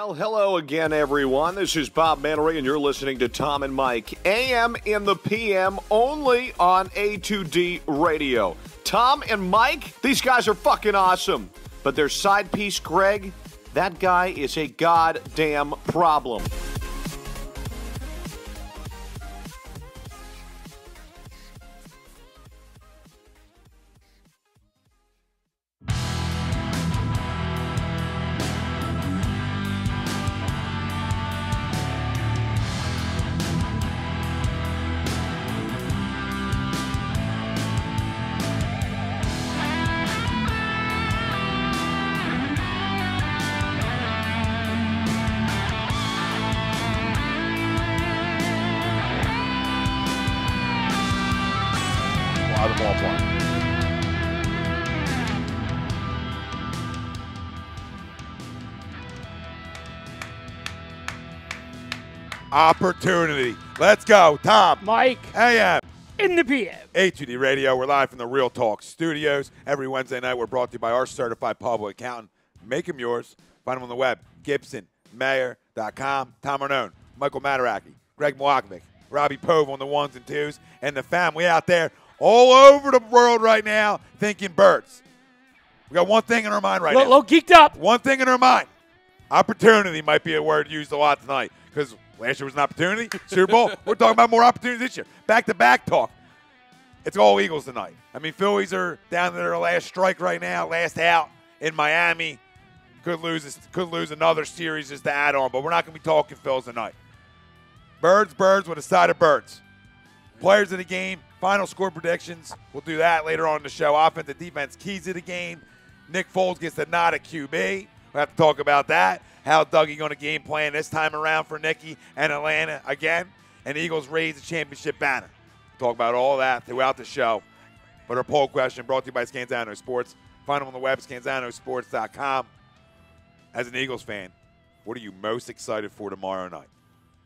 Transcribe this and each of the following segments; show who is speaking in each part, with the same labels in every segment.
Speaker 1: Well, hello again, everyone. This is Bob Mannery, and you're listening to Tom and Mike, AM in the PM, only on A2D Radio. Tom and Mike, these guys are fucking awesome. But their side piece, Greg, that guy is a goddamn problem.
Speaker 2: Opportunity. Let's go. Tom.
Speaker 3: Mike.
Speaker 2: AM.
Speaker 3: In the PM.
Speaker 2: A2D Radio. We're live from the Real Talk Studios. Every Wednesday night, we're brought to you by our certified public accountant. Make them yours. Find them on the web. GibsonMayor.com. Tom Arnone, Michael Mataraki, Greg Milakovic, Robbie Pove on the ones and twos, and the family out there all over the world right now thinking birds. We got one thing in our mind right now.
Speaker 3: A little geeked up.
Speaker 2: One thing in our mind. Opportunity might be a word used a lot tonight because last year was an opportunity. Super Bowl. We're talking about more opportunities this year. Back-to-back talk. It's all Eagles tonight. I mean, Phillies are down to their last strike right now, last out in Miami. Could lose another series just to add on, but we're not going to be talking Phils tonight. Birds with a side of birds. Players of the game, final score predictions. We'll do that later on in the show. Offense and defense, keys of the game. Nick Foles gets the nod at QB. We'll have to talk about that. How Dougie going to game plan this time around for Nicky and Atlanta again. And the Eagles raise the championship banner. We'll talk about all that throughout the show. But our poll question brought to you by Scanzano Sports. Find them on the web, scanzanosports.com. As an Eagles fan, what are you most excited for tomorrow night?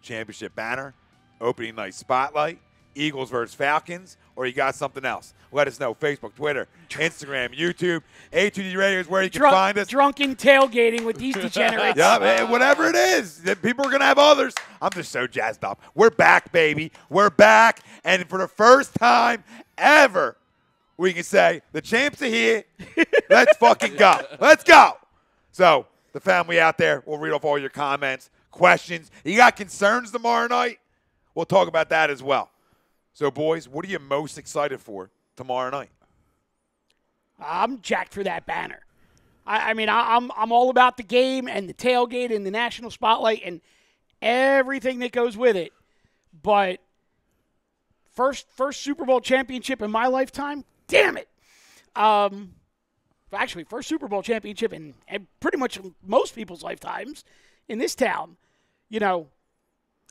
Speaker 2: Championship banner, opening night spotlight, Eagles versus Falcons, or you got something else? Let us know. Facebook, Twitter, Instagram, YouTube. A2D Radio is where you can find us.
Speaker 3: Drunken tailgating with these degenerates.
Speaker 2: Yeah, whatever it is. People are going to have others. I'm just so jazzed up. We're back, baby. We're back. And for the first time ever, we can say, the champs are here. Let's fucking go. Let's go. So, the family out there, we'll read off all your comments, questions. You got concerns tomorrow night? We'll talk about that as well. So, boys, what are you most excited for tomorrow night?
Speaker 3: I'm jacked for that banner. I'm all about the game and the tailgate and the national spotlight and everything that goes with it. But first Super Bowl championship in my lifetime, damn it. Actually, first Super Bowl championship in pretty much most people's lifetimes in this town. You know,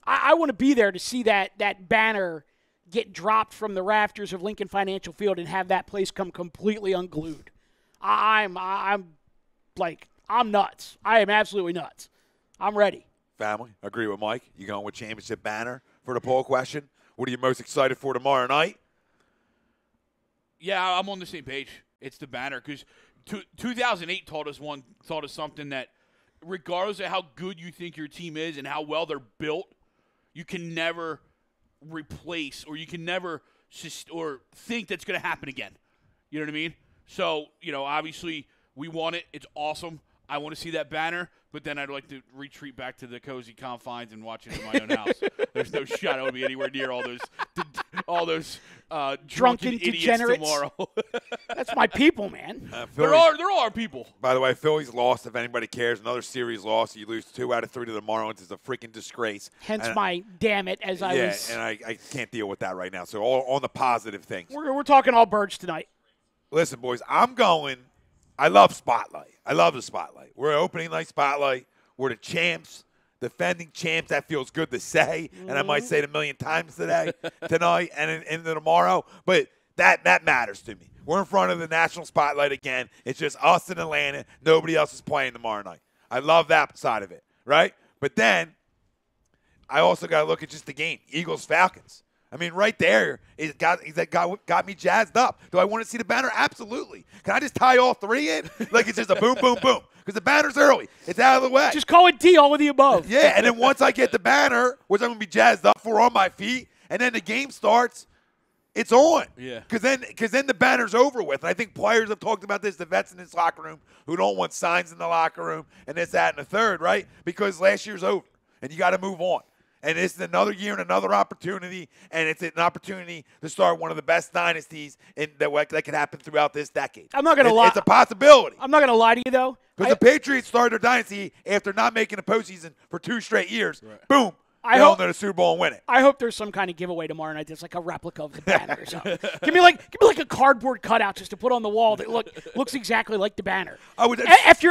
Speaker 3: I want to be there to see that banner get dropped from the rafters of Lincoln Financial Field and have that place come completely unglued. I'm nuts. I am absolutely nuts. I'm ready.
Speaker 2: Family, agree with Mike. You going with championship banner for the poll question? What are you most excited for tomorrow night?
Speaker 4: Yeah, I'm on the same page. It's the banner because 2008 taught us something that regardless of how good you think your team is and how well they're built, you can never replace or you can never or think that's going to happen again. You know what I mean? So, obviously we want it. It's awesome. I want to see that banner, but then I'd like to retreat back to the cozy confines and watch it in my own house. There's no shot I would be anywhere near all those drunken
Speaker 3: degenerates
Speaker 4: tomorrow.
Speaker 3: That's my people, man.
Speaker 4: There are our people.
Speaker 2: By the way, Phillies lost, if anybody cares. Another series loss. You lose 2 out of 3 to the Marlins. It's a freaking disgrace.
Speaker 3: Hence my damn it as I was.
Speaker 2: Yeah, and I can't deal with that right now. So all on the positive things.
Speaker 3: We're talking all birds tonight.
Speaker 2: Listen, boys, I love Spotlight. I love the Spotlight. We're opening night Spotlight. We're the champs, defending champs. That feels good to say, and I might say it a million times tonight, and into tomorrow. But that matters to me. We're in front of the national spotlight again. It's just us in Atlanta. Nobody else is playing tomorrow night. I love that side of it, right? But then I also got to look at just the game, Eagles-Falcons. I mean, right there, that got me jazzed up. Do I want to see the banner? Absolutely. Can I just tie all three in? Like it's just a boom, boom, boom. Because the banner's early. It's out of the way.
Speaker 3: Just call it D, all of the above.
Speaker 2: Yeah, and then once I get the banner, which I'm going to be jazzed up for on my feet, and then the game starts, it's on.
Speaker 4: Yeah.
Speaker 2: Because then the banner's over with. And I think players have talked about this, the vets in this locker room who don't want signs in the locker room and this, that, and the third, right? Because last year's over, and you got to move on. And this is another year and another opportunity, and it's an opportunity to start one of the best dynasties that could happen throughout this decade.
Speaker 3: I'm not going to lie.
Speaker 2: It's a possibility.
Speaker 3: I'm not going to lie to you, though.
Speaker 2: Because the Patriots started their dynasty after not making a postseason for 2 straight years. Right. Boom. They all into the Super Bowl and win it.
Speaker 3: I hope there's some kind of giveaway tomorrow night that's like a replica of the banner or something. give me like a cardboard cutout just to put on the wall that looks exactly like the banner. F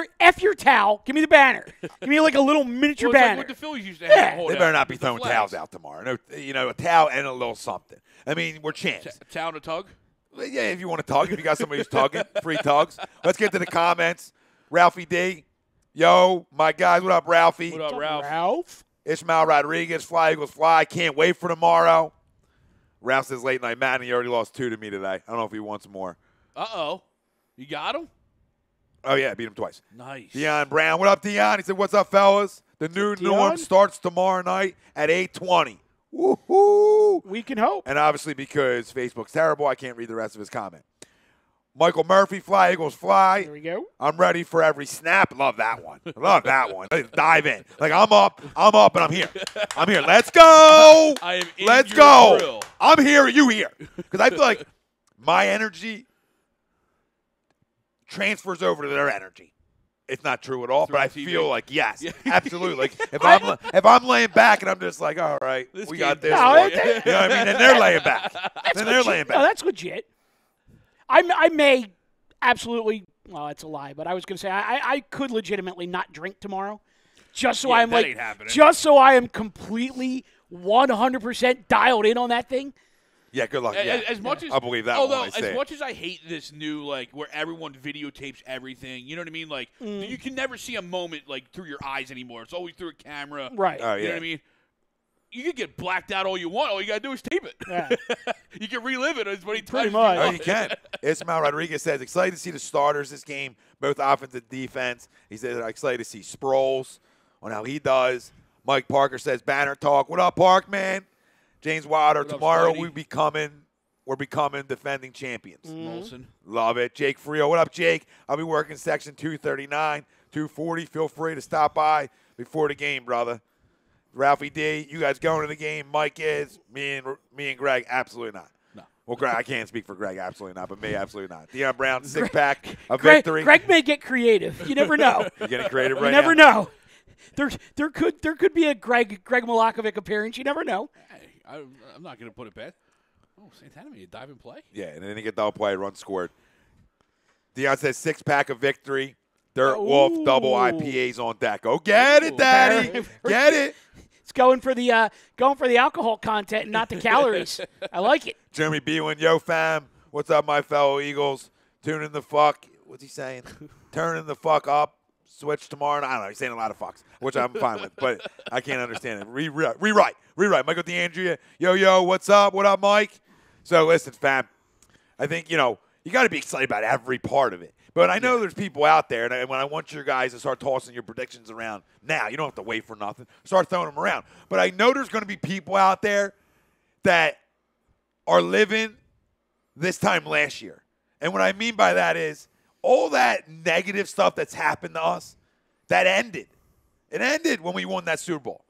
Speaker 3: your towel. Give me the banner. Give me like a little miniature banner.
Speaker 4: Like what the Phillies used to have.
Speaker 2: They better not be throwing towels out tomorrow. No, a towel and a little something. I mean, we're champs.
Speaker 4: A towel and a tug?
Speaker 2: Yeah, if you want to tug. If you got somebody who's tugging, free tugs. Let's get to the comments. Ralphie D. Yo, my guys. What up, Ralphie?
Speaker 4: What up,
Speaker 3: Ralph?
Speaker 2: Ishmael Rodriguez, Fly Eagles Fly. Can't wait for tomorrow. Ralph says late night Matt, and he already lost 2 to me today. I don't know if he wants more.
Speaker 4: Uh-oh. You got him?
Speaker 2: Oh, yeah, beat him twice.
Speaker 4: Nice.
Speaker 2: Deion Brown. What up, Deion? He said, what's up, fellas? The new norm starts tomorrow night at 8:20. Woohoo!
Speaker 3: We can hope.
Speaker 2: And obviously because Facebook's terrible, I can't read the rest of his comment. Michael Murphy, Fly Eagles Fly.
Speaker 3: There we go.
Speaker 2: I'm ready for every snap. Love that one. Love that one. Let's dive in. Like, I'm up, and I'm here. I'm here. Let's go.
Speaker 4: I am in
Speaker 2: Let's
Speaker 4: your
Speaker 2: go.
Speaker 4: grill.
Speaker 2: I'm here. You here. Because I feel like my energy transfers over to their energy. It's not true at all, but I feel like, yes, absolutely. Like, if I'm laying back and I'm just like, all right, we got this.
Speaker 3: No,
Speaker 2: you know what I mean? And they're laying back.
Speaker 3: No, that's legit. I may absolutely, well, it's a lie, but I was going to say I could legitimately not drink tomorrow just so just so I am completely 100% dialed in on that thing.
Speaker 2: Yeah, good luck.
Speaker 4: As much as
Speaker 2: I believe that.
Speaker 4: Although, as much as I hate this new where everyone videotapes everything, you know what I mean? Like you can never see a moment through your eyes anymore. It's always through a camera,
Speaker 3: right?
Speaker 2: Oh, yeah.
Speaker 4: You know what I mean? You can get blacked out all you want. All you got to do is tape it.
Speaker 3: Yeah.
Speaker 4: You can relive it as many times
Speaker 3: Pretty much.
Speaker 2: Oh, you can. Ismail Rodriguez says, excited to see the starters this game, both offense and defense. He said, excited to see Sproles on how he does. Mike Parker says, banner talk. What up, Park, man? James Wilder, tomorrow we're becoming defending champions.
Speaker 4: Molson.
Speaker 2: Love it. Jake Frio, what up, Jake? I'll be working section 239, 240. Feel free to stop by before the game, brother. Ralphie D, you guys going to the game? Mike is. Me and Greg, absolutely not.
Speaker 4: No.
Speaker 2: Well, Greg, I can't speak for Greg, absolutely not, but me, absolutely not. Deion Brown, 6-pack of victory.
Speaker 3: Greg may get creative. You never know.
Speaker 2: You're getting creative right now?
Speaker 3: You never know. There could be a Greg Milakovic appearance. You never know.
Speaker 4: Hey, I'm not going to put it bad. Oh, Santana made a dive and play.
Speaker 2: Yeah, and then he get double play, run scored. Deion says 6-pack of victory. Dirt Wolf double IPAs on deck. Go get it, Daddy. Get it.
Speaker 3: It's going for the alcohol content and not the calories. I like it.
Speaker 2: Jeremy Bewin, yo fam. What's up, my fellow Eagles? Tuning the fuck. What's he saying? Turning the fuck up. Switch tomorrow. I don't know. He's saying a lot of fucks, which I'm fine with, but I can't understand it. Rewrite. Michael DeAndrea. Yo, what's up? What up, Mike? So listen, fam. I think, you got to be excited about every part of it. But I know there's people out there, and when I want your guys to start tossing your predictions around now, you don't have to wait for nothing. Start throwing them around. But I know there's going to be people out there that are living this time last year. And what I mean by that is all that negative stuff that's happened to us, that ended. It ended when we won that Super Bowl,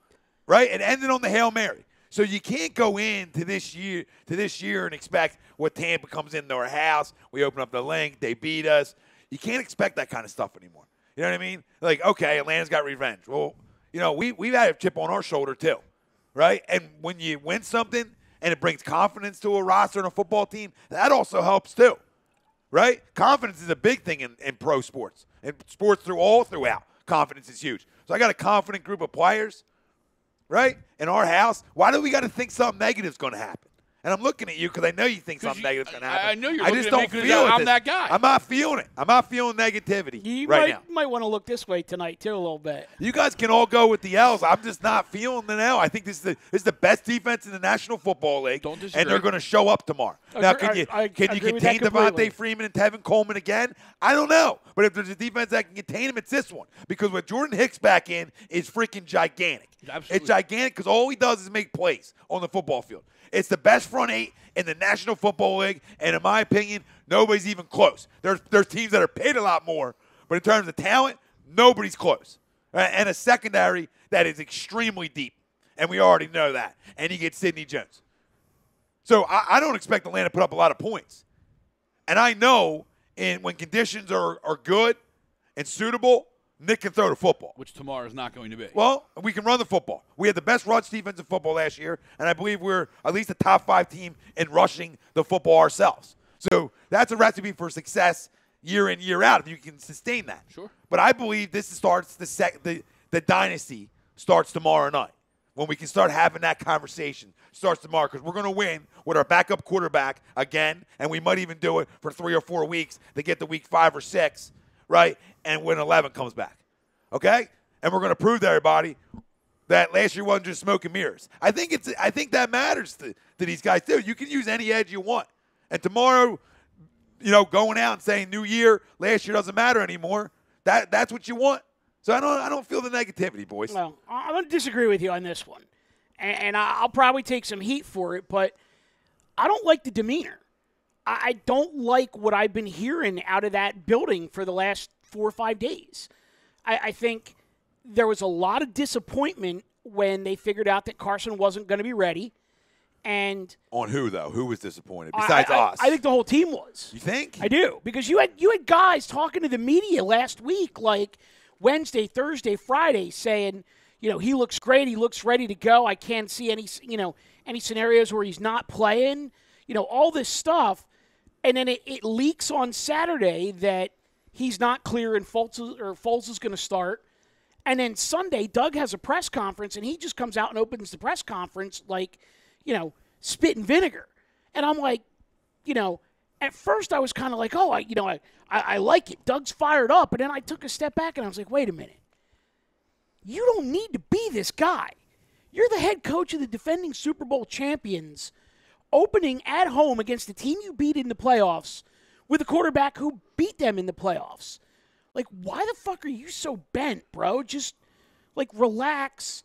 Speaker 2: right? It ended on the Hail Mary. So you can't go into this year and expect what Tampa comes into our house. We open up the link. They beat us. You can't expect that kind of stuff anymore. You know what I mean? Like, okay, Atlanta's got revenge. Well, we've had a chip on our shoulder too, right? And when you win something and it brings confidence to a roster and a football team, that also helps too, right? Confidence is a big thing in pro sports. And sports throughout. Confidence is huge. So I got a confident group of players, right, in our house. Why do we got to think something negative is going to happen? And I'm looking at you because I know you think something negative's going to happen.
Speaker 4: I know you're
Speaker 2: I
Speaker 4: looking
Speaker 2: just
Speaker 4: at
Speaker 2: don't
Speaker 4: me 'cause
Speaker 2: feel it.
Speaker 4: I'm that guy.
Speaker 2: I'm not feeling it. I'm not feeling negativity
Speaker 3: You
Speaker 2: now.
Speaker 3: might want to look this way tonight, too, a little bit.
Speaker 2: You guys can all go with the L's. I'm just not feeling the L. I think this is the best defense in the National Football League.
Speaker 4: Don't disagree.
Speaker 2: And they're going to show up tomorrow. Now, can you contain
Speaker 3: completely.
Speaker 2: Devontae Freeman and Tevin Coleman again? I don't know. But if there's a defense that can contain him, it's this one. Because with Jordan Hicks back in is freaking gigantic.
Speaker 4: Absolutely.
Speaker 2: It's gigantic because all he does is make plays on the football field. It's the best front eight in the National Football League, and in my opinion, nobody's even close. There's teams that are paid a lot more, but in terms of talent, nobody's close. And a secondary that is extremely deep, and we already know that. And you get Sidney Jones. So I don't expect Atlanta to put up a lot of points. And I know when conditions are good and suitable, Nick can throw the football.
Speaker 4: Which tomorrow is not going to be.
Speaker 2: Well, we can run the football. We had the best rush defense in football last year, and I believe we're at least a top 5 team in rushing the football ourselves. So that's a recipe for success year in, year out if you can sustain that.
Speaker 4: Sure.
Speaker 2: But I believe this starts the dynasty starts tomorrow night when we can start having that conversation. Starts tomorrow because we're going to win with our backup quarterback again, and we might even do it for 3 or 4 weeks to get to week 5 or 6, right? And when 11 comes back, okay? And we're going to prove to everybody that last year wasn't just smoke and mirrors. I think that matters to these guys too. You can use any edge you want, and tomorrow, going out and saying New Year, last year doesn't matter anymore. That's what you want. So I don't feel the negativity, boys.
Speaker 3: Well, I'm going to disagree with you on this one, and I'll probably take some heat for it, but I don't like the demeanor. I don't like what I've been hearing out of that building for the last 4 or 5 days. I think there was a lot of disappointment when they figured out that Carson wasn't going to be ready. And
Speaker 2: on who, though? Who was disappointed besides us?
Speaker 3: I think the whole team was.
Speaker 2: You think?
Speaker 3: I do. Because you had guys talking to the media last week, like Wednesday, Thursday, Friday, saying, he looks great. He looks ready to go. I can't see any scenarios where he's not playing. All this stuff. And then it leaks on Saturday that he's not clear and Foles is going to start. And then Sunday, Doug has a press conference, and he just comes out and opens the press conference like, spit and vinegar. And I'm like, at first I was kind of like, oh, I like it. Doug's fired up. And then I took a step back, and I was like, wait a minute. You don't need to be this guy. You're the head coach of the defending Super Bowl champions, opening at home against the team you beat in the playoffs with a quarterback who beat them in the playoffs. Like, why the fuck are you so bent, bro? Just, relax,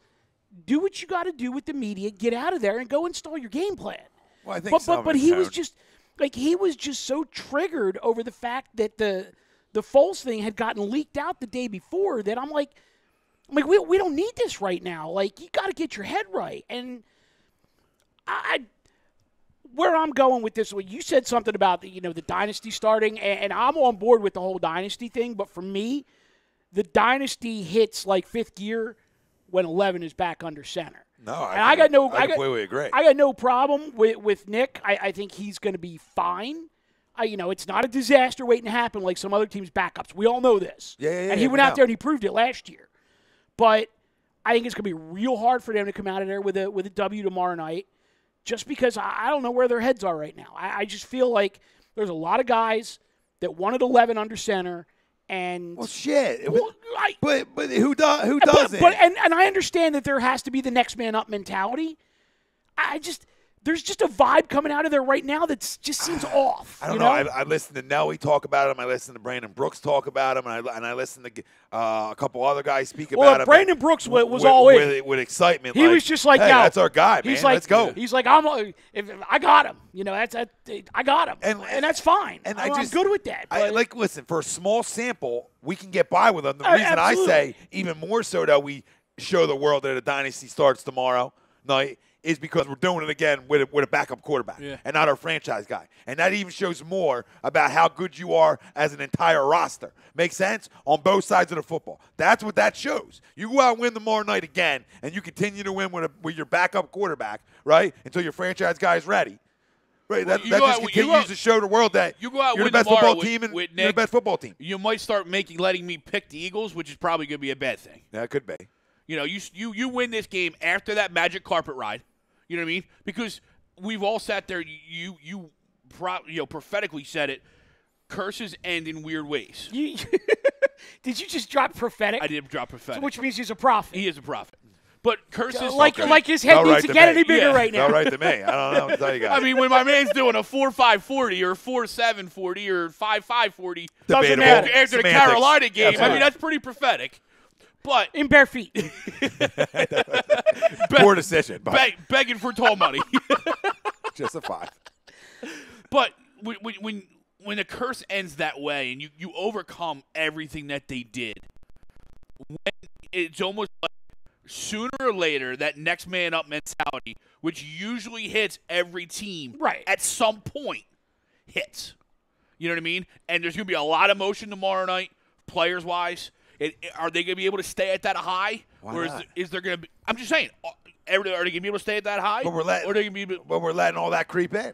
Speaker 3: do what you got to do with the media, get out of there, and go install your game plan.
Speaker 2: Well, I think
Speaker 3: but he was just, he was just so triggered over the fact that the Foles thing had gotten leaked out the day before that I'm like, we don't need this right now. Like, you got to get your head right. And where I'm going with this, you said something about the dynasty starting, and I'm on board with the whole dynasty thing. But for me, the dynasty hits like 5th gear when 11 is back under center.
Speaker 2: No,
Speaker 3: I
Speaker 2: completely agree.
Speaker 3: I got no problem with Nick. I think he's going to be fine. It's not a disaster waiting to happen like some other teams' backups. We all know this.
Speaker 2: Yeah.
Speaker 3: And he went out there and he proved it last year. But I think it's going to be real hard for them to come out of there with a W tomorrow night. Just because I don't know where their heads are right now. I just feel like there's a lot of guys that wanted 11 under center, and
Speaker 2: well, shit.
Speaker 3: Well,
Speaker 2: but who doesn't?
Speaker 3: And I understand that there has to be the next man up mentality. There's just a vibe coming out of there right now that just seems off.
Speaker 2: I don't know. I listened to Nelly talk about him. I listened to Brandon Brooks talk about him, and I listened to a couple other guys speak about him.
Speaker 3: Brandon Brooks was all in
Speaker 2: with excitement.
Speaker 3: He was just like,
Speaker 2: hey,
Speaker 3: "Yo,
Speaker 2: that's our guy, man. Let's go."
Speaker 3: He's like, I got him. I got him, and that's fine. And I'm good with that.
Speaker 2: Listen, for a small sample, we can get by with them. The reason
Speaker 3: absolutely.
Speaker 2: I say even more so that we show the world that a dynasty starts tomorrow night is because we're doing it again with a backup quarterback and not our franchise guy. And that even shows more about how good you are as an entire roster. Make sense? On both sides of the football. That's what that shows. You go out and win tomorrow night again, and you continue to win with your backup quarterback, right, until your franchise guy is ready. Right, that just continues to show the world that you're the best football team and
Speaker 4: with Nick,
Speaker 2: you're the best football team.
Speaker 4: You might start letting me pick the Eagles, which is probably going to be a bad thing.
Speaker 2: Yeah, it could be.
Speaker 4: You win this game after that magic carpet ride. You know what I mean? Because we've all sat there. You prophetically said it. Curses end in weird ways.
Speaker 3: Did you just drop prophetic?
Speaker 4: I did drop prophetic.
Speaker 3: So which means he's a prophet.
Speaker 4: He is a prophet. But curses
Speaker 3: like his head needs to get any bigger right now.
Speaker 2: Felt right to me. I don't know what to tell you guys.
Speaker 4: I mean, when my man's doing a 4.5 40 or 4.7 40 or 5.5 40
Speaker 3: doesn't matter.
Speaker 4: After the Carolina game, I mean, that's pretty prophetic. But
Speaker 3: in bare feet.
Speaker 2: Poor decision.
Speaker 4: Begging for tall money.
Speaker 2: Just a 5.
Speaker 4: But when the curse ends that way and you overcome everything that they did, when it's almost like sooner or later that next man up mentality, which usually hits every team at some point, hits. You know what I mean? And there's going to be a lot of motion tomorrow night, players-wise. Are they going to be able to stay at that high?
Speaker 2: Why
Speaker 4: or
Speaker 2: not?
Speaker 4: Is there going to be – I'm just saying, are they going to be able to stay at that high?
Speaker 2: But we're letting all that creep in.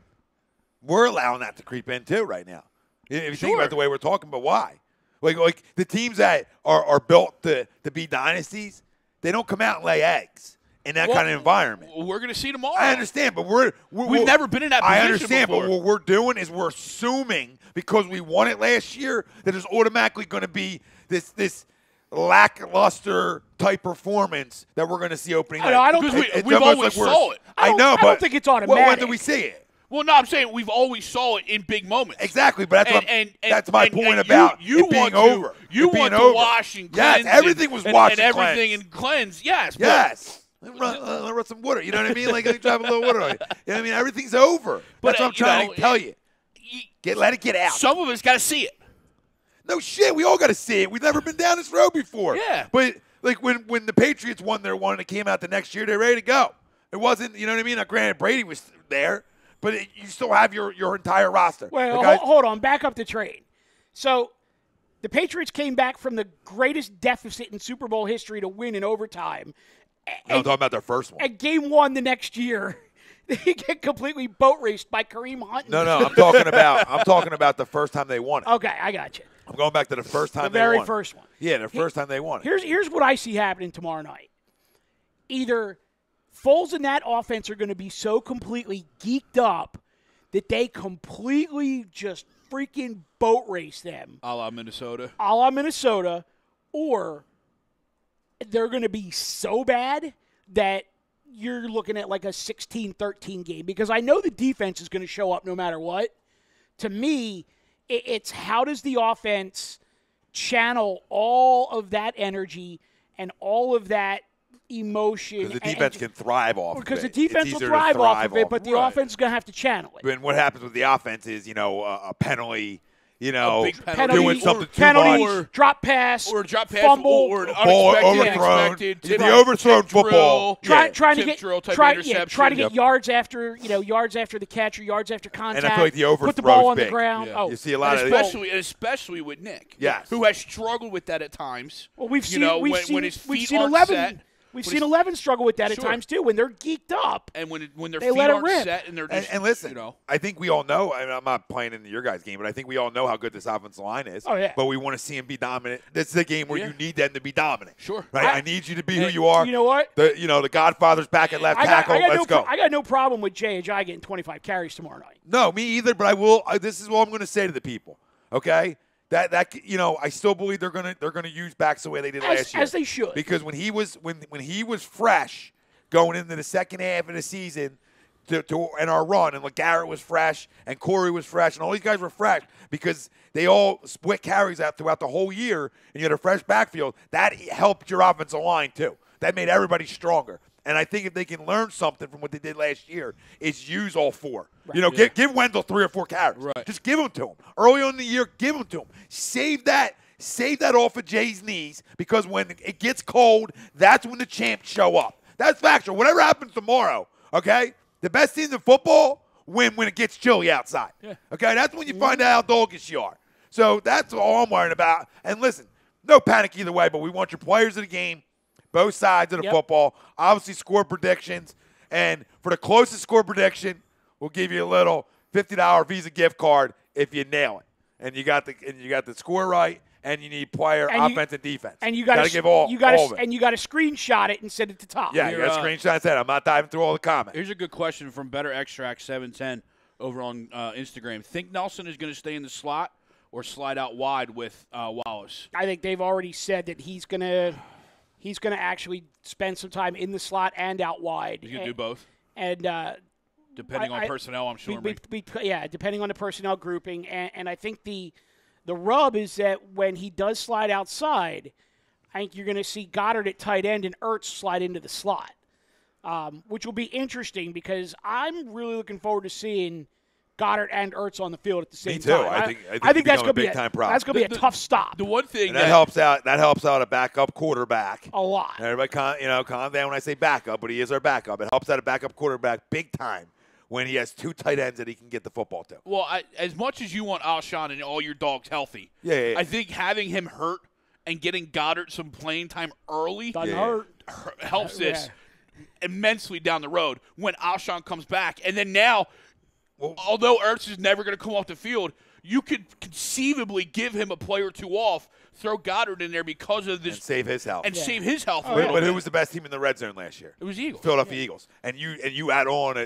Speaker 2: We're allowing that to creep in too right now. If you think about the way we're talking, but why? Like the teams that are built to be dynasties, they don't come out and lay eggs in that kind of environment.
Speaker 4: We're going to see tomorrow.
Speaker 2: I understand, but
Speaker 4: we've never been in that position
Speaker 2: I understand,
Speaker 4: before.
Speaker 2: but what we're doing is we're assuming because we won it last year that there's automatically going to be this lackluster type performance that we're going to see opening night.
Speaker 3: I don't
Speaker 4: think we've always saw it.
Speaker 2: I know, but
Speaker 3: I don't think it's automatic.
Speaker 2: When do we see it?
Speaker 4: Well, no, I'm saying we've always saw it in big moments.
Speaker 2: Exactly, but that's my point about
Speaker 4: you
Speaker 2: it being
Speaker 4: want
Speaker 2: over.
Speaker 4: You want to wash and cleanse.
Speaker 2: Yes, everything was washed
Speaker 4: and everything and cleanse. Yes.
Speaker 2: Yes. Run some water. You know what I mean? Like drop a little water on you. You know what I mean? Everything's over. That's what I'm trying to tell you. Let it get out.
Speaker 4: Some of us got to see it.
Speaker 2: No shit. We all got to see it. We've never been down this road before.
Speaker 4: Yeah.
Speaker 2: But like when the Patriots won their one and it came out the next year, they're ready to go. It wasn't. You know what I mean? Now, granted, Brady was there. But you still have your entire roster.
Speaker 3: Well, hold on. Back up the train. So the Patriots came back from the greatest deficit in Super Bowl history to win in overtime.
Speaker 2: I'm talking about their first one.
Speaker 3: At game 1 the next year, they get completely boat raced by Kareem Hunt.
Speaker 2: No, I'm talking about the first time they won it.
Speaker 3: Okay, I got you.
Speaker 2: I'm going back to the first time
Speaker 3: they
Speaker 2: won.
Speaker 3: The very first one.
Speaker 2: Yeah, the first time they won it.
Speaker 3: Here's what I see happening tomorrow night. Either Foles and that offense are going to be so completely geeked up that they completely just freaking boat race them.
Speaker 4: A la Minnesota.
Speaker 3: Or they're going to be so bad that you're looking at like a 16-13 game. Because I know the defense is going to show up no matter what. To me, it's how does the offense channel all of that energy and all of that emotion.
Speaker 2: Because the defense can thrive off of it.
Speaker 3: Because the defense will thrive off of it, but the offense is going to have to channel it.
Speaker 2: And what happens with the offense is, a penalty,
Speaker 4: a big penalty,
Speaker 2: doing something too
Speaker 3: much.
Speaker 2: or
Speaker 3: drop pass,
Speaker 4: fumble,
Speaker 3: or
Speaker 4: an
Speaker 2: ball
Speaker 4: overthrown.
Speaker 2: The overthrown football.
Speaker 3: Trying to get
Speaker 4: yards
Speaker 3: after the catch or yards after contact.
Speaker 2: And I feel like the overthrow
Speaker 3: put the ball on
Speaker 2: big.
Speaker 3: the ground.
Speaker 4: Yeah.
Speaker 3: Oh,
Speaker 2: you see a lot
Speaker 4: especially with Nick,
Speaker 2: yes,
Speaker 4: who has struggled with that at times.
Speaker 3: Well, we've seen
Speaker 4: when his feet aren't
Speaker 3: 11.
Speaker 4: set.
Speaker 3: We've seen 11 struggle with that at times too when they're geeked up.
Speaker 4: And when their
Speaker 3: they
Speaker 4: feet
Speaker 3: let it
Speaker 4: aren't
Speaker 3: rip.
Speaker 4: set and they're just,
Speaker 2: and listen, I think we all know, and I'm not playing into your guys' game, but I think we all know how good this offensive line is.
Speaker 3: Oh, yeah.
Speaker 2: But we want to see them be dominant. This is a game where you need them to be dominant.
Speaker 4: Sure.
Speaker 2: Right? I need you to be who you are.
Speaker 3: You know what?
Speaker 2: The Godfather's back at left tackle. Let's go.
Speaker 3: I got no problem with J.H.I. getting 25 carries tomorrow night.
Speaker 2: No, me either, but I will. This is what I'm going to say to the people, okay? That I still believe they're gonna use backs the way they did last year,
Speaker 3: as they should.
Speaker 2: Because when he was fresh going into the second half of the season and our run, and LeGarrette was fresh and Corey was fresh and all these guys were fresh because they all split carries out throughout the whole year and you had a fresh backfield. That helped your offensive line too. That made everybody stronger. And I think if they can learn something from what they did last year, it's use all four. Right. Give Wendell 3 or 4 carries.
Speaker 4: Right.
Speaker 2: Just give them to him. Early on in the year, give them to him. Save that off of Jay's knees because when it gets cold, that's when the champs show up. That's factual. Whatever happens tomorrow, okay? The best teams in football win when it gets chilly outside. Yeah. Okay? That's when you find out how doggish you are. So that's all I'm worrying about. And listen, no panic either way, but we want your players of the game, both sides of the football, obviously score predictions. And for the closest score prediction, we'll give you a little $50 Visa gift card if you nail it. And you got the score right, and you need player, offense, and defense.
Speaker 3: And you got to
Speaker 2: give all of it.
Speaker 3: And you got to screenshot it and send it to Tom.
Speaker 2: Yeah, you got to screenshot that. I'm not diving through all the comments.
Speaker 4: Here's a good question from Better Extract 710 over on Instagram. Think Nelson is going to stay in the slot or slide out wide with Wallace?
Speaker 3: I think they've already said that he's gonna actually spend some time in the slot and out wide.
Speaker 4: He's going to do both?
Speaker 3: And
Speaker 4: depending on personnel, I'm sure.
Speaker 3: Depending on the personnel grouping. And I think the rub is that when he does slide outside, I think you're going to see Goddard at tight end and Ertz slide into the slot, which will be interesting because I'm really looking forward to seeing Goddard and Ertz on the field at the same time.
Speaker 2: Me too. I think that's going to be
Speaker 3: a problem. That's going to be a tough stop.
Speaker 4: The one thing
Speaker 2: that helps out. That helps out a backup quarterback
Speaker 3: a lot.
Speaker 2: Everybody, calm down when I say backup, but he is our backup. It helps out a backup quarterback big time when he has two tight ends that he can get the football to.
Speaker 4: Well, as much as you want Alshon and all your dogs healthy,
Speaker 2: yeah.
Speaker 4: I think having him hurt and getting Goddard some playing time early helps this immensely down the road when Alshon comes back, and then now. Well, although Ertz is never going to come off the field, you could conceivably give him a play or two off, throw Goddard in there because of this.
Speaker 2: And save his health.
Speaker 4: Save his health.
Speaker 2: But who was the best team in the red zone last year?
Speaker 4: It was Eagles.
Speaker 2: Philadelphia Eagles. And you add on,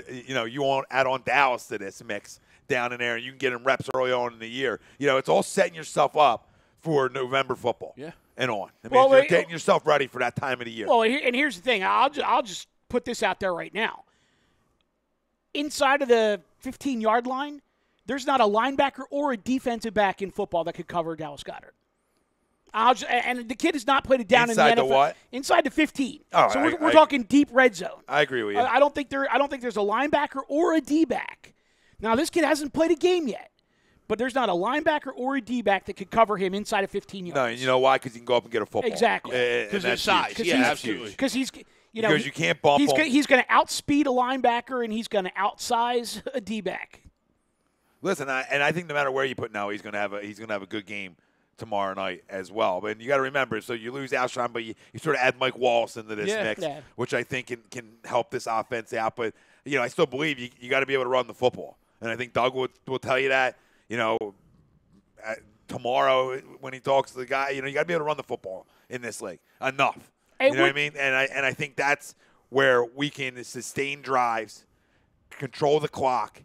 Speaker 2: add on Dallas to this mix down in there, and you can get him reps early on in the year. It's all setting yourself up for November football.
Speaker 4: Yeah.
Speaker 2: And on. You're getting yourself ready for that time of the year.
Speaker 3: Well, and here's the thing. I'll just put this out there right now. Inside of the 15-yard line, there's not a linebacker or a defensive back in football that could cover Dallas Goddard. And the kid has not played it down
Speaker 2: inside
Speaker 3: in the NFL.
Speaker 2: The what?
Speaker 3: Inside the 15.
Speaker 2: Oh,
Speaker 3: so we're talking deep red zone.
Speaker 2: I agree with you.
Speaker 3: I don't think there's a linebacker or a D-back. Now, this kid hasn't played a game yet, but there's not a linebacker or a D-back that could cover him inside of 15 yards.
Speaker 2: No, you know why? Because he can go up and get a football.
Speaker 3: Exactly.
Speaker 4: Because of his size.
Speaker 2: Yeah, absolutely.
Speaker 3: Because he's...
Speaker 2: because you can't bump him.
Speaker 3: He's going to outspeed a linebacker, and he's going to outsize a D-back.
Speaker 2: Listen, I think no matter where you put Noah, he's going to have a good game tomorrow night as well. But you got to remember, so you lose Alshon, but you sort of add Mike Wallace into this mix, which I think can help this offense out. But I still believe you got to be able to run the football, and I think Doug will tell you that. Tomorrow when he talks to the guy, you got to be able to run the football in this league enough. You know what I mean? And I think that's where we can sustain drives, control the clock,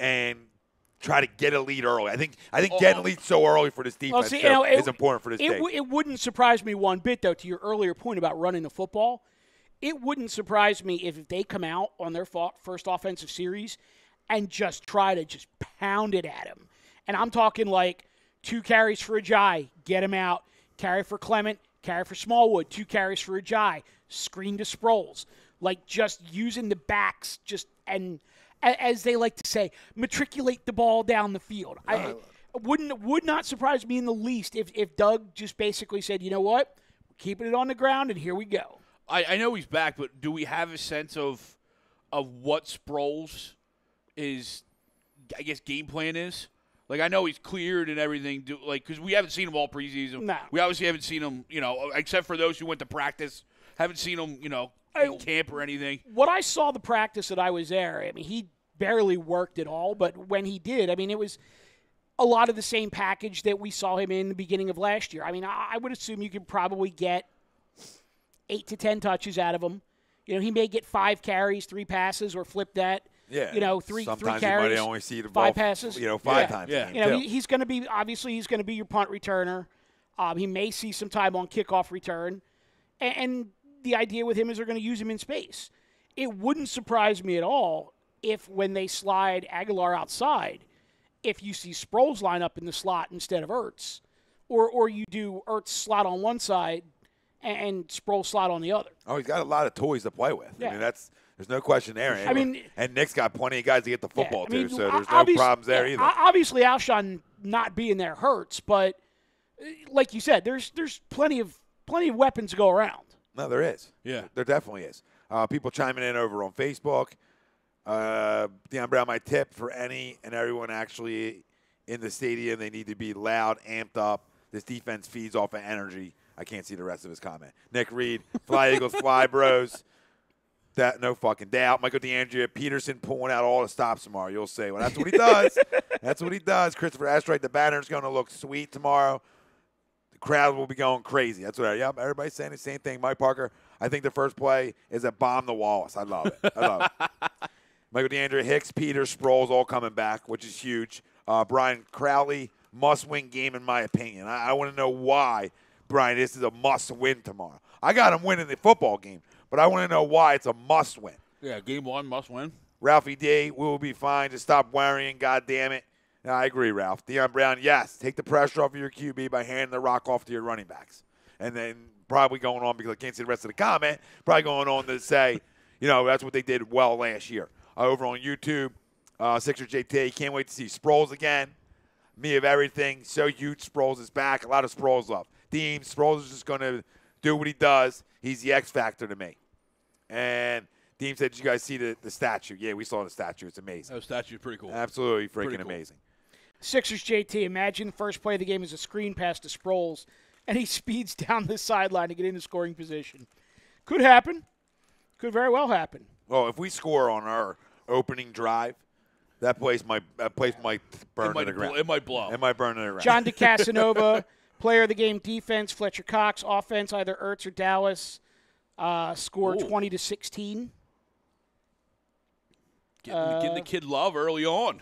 Speaker 2: and try to get a lead early. I think getting a lead so early for this defense is important for this team.
Speaker 3: It wouldn't surprise me one bit, though, to your earlier point about running the football. It wouldn't surprise me if they come out on their first offensive series and just try to just pound it at him. And I'm talking like 2 carries for Ajayi, get him out, carry for Clement, carry for Smallwood, 2 carries for Ajayi, screen to Sproles. Like just using the backs and as they like to say, matriculate the ball down the field. Would not surprise me in the least if Doug just basically said, you know what, we're keeping it on the ground and here we go.
Speaker 4: I know he's back, but do we have a sense of what Sproles is, I guess, game plan is? Like, I know he's cleared and everything, because we haven't seen him all preseason.
Speaker 3: No.
Speaker 4: We obviously haven't seen him, except for those who went to practice. Haven't seen him, in camp or anything.
Speaker 3: What I saw the practice that I was there, I mean, he barely worked at all, but when he did, I mean, it was a lot of the same package that we saw him in the beginning of last year. I mean, I would assume you could probably get 8 to 10 touches out of him. He may get 5 carries, 3 passes, or flip that.
Speaker 2: Yeah.
Speaker 3: 3
Speaker 2: Sometimes
Speaker 3: carries,
Speaker 2: you might only see the
Speaker 3: 5
Speaker 2: ball,
Speaker 3: passes.
Speaker 2: 5 times.
Speaker 4: Yeah.
Speaker 3: He's going to be your punt returner. He may see some time on kickoff return. And the idea with him is they're going to use him in space. It wouldn't surprise me at all if when they slide Aguilar outside, if you see Sproles line up in the slot instead of Ertz, or you do Ertz slot on one side and Sproles slot on the other.
Speaker 2: Oh, he's got a lot of toys to play with.
Speaker 3: Yeah.
Speaker 2: I mean, there's no question there. And Nick's got plenty of guys to get the football to, so there's no problems there either.
Speaker 3: Obviously, Alshon not being there hurts, but like you said, there's plenty of weapons to go around.
Speaker 2: No, there is.
Speaker 4: Yeah.
Speaker 2: There definitely is. People chiming in over on Facebook. Deion Brown, my tip for any and everyone actually in the stadium, they need to be loud, amped up. This defense feeds off of energy. I can't see the rest of his comment. Nick Reed, fly Eagles, fly bros. That no fucking doubt. Michael DeAndrea, Pederson pulling out all the stops tomorrow. You'll say, well, that's what he does. That's what he does. Christopher Astrite, the banner's going to look sweet tomorrow. The crowd will be going crazy. That's what everybody's saying the same thing. Mike Parker, I think the first play is a bomb to Wallace. I love it. I love it. Michael DeAndre, Hicks, Peters, Sproles all coming back, which is huge. Brian Crowley, must-win game in my opinion. I want to know why, Brian, this is a must-win tomorrow. I got him winning the football game, but I want to know why it's a must-win.
Speaker 4: Yeah, game one, must-win.
Speaker 2: Ralphie D, we will be fine. Just stop worrying, God damn it. Yeah, I agree, Ralph. Deion Brown, yes, take the pressure off of your QB by handing the rock off to your running backs. And then probably going on, because I can't see the rest of the comment, probably going on to say, that's what they did well last year. Over on YouTube, Sixers JT, can't wait to see Sproles again. Me of everything, so huge. Sproles is back. A lot of Sproles love. Dean, Sproles is just going to do what he does. He's the X factor to me. And Dean said, did you guys see the statue? Yeah, we saw the statue. It's amazing.
Speaker 4: That statue is pretty cool.
Speaker 2: Absolutely freaking
Speaker 4: cool.
Speaker 2: amazing.
Speaker 3: Sixers JT, imagine the first play of the game is a screen pass to Sproles, and he speeds down the sideline to get into scoring position. Could happen. Could very well happen.
Speaker 2: Well, if we score on our opening drive, that place might burn to the ground.
Speaker 4: It might blow.
Speaker 2: It might burn to the ground.
Speaker 3: John DeCasanova, player of the game defense. Fletcher Cox, offense, either Ertz or Dallas. Scored 20-16.
Speaker 4: Getting the kid love early on.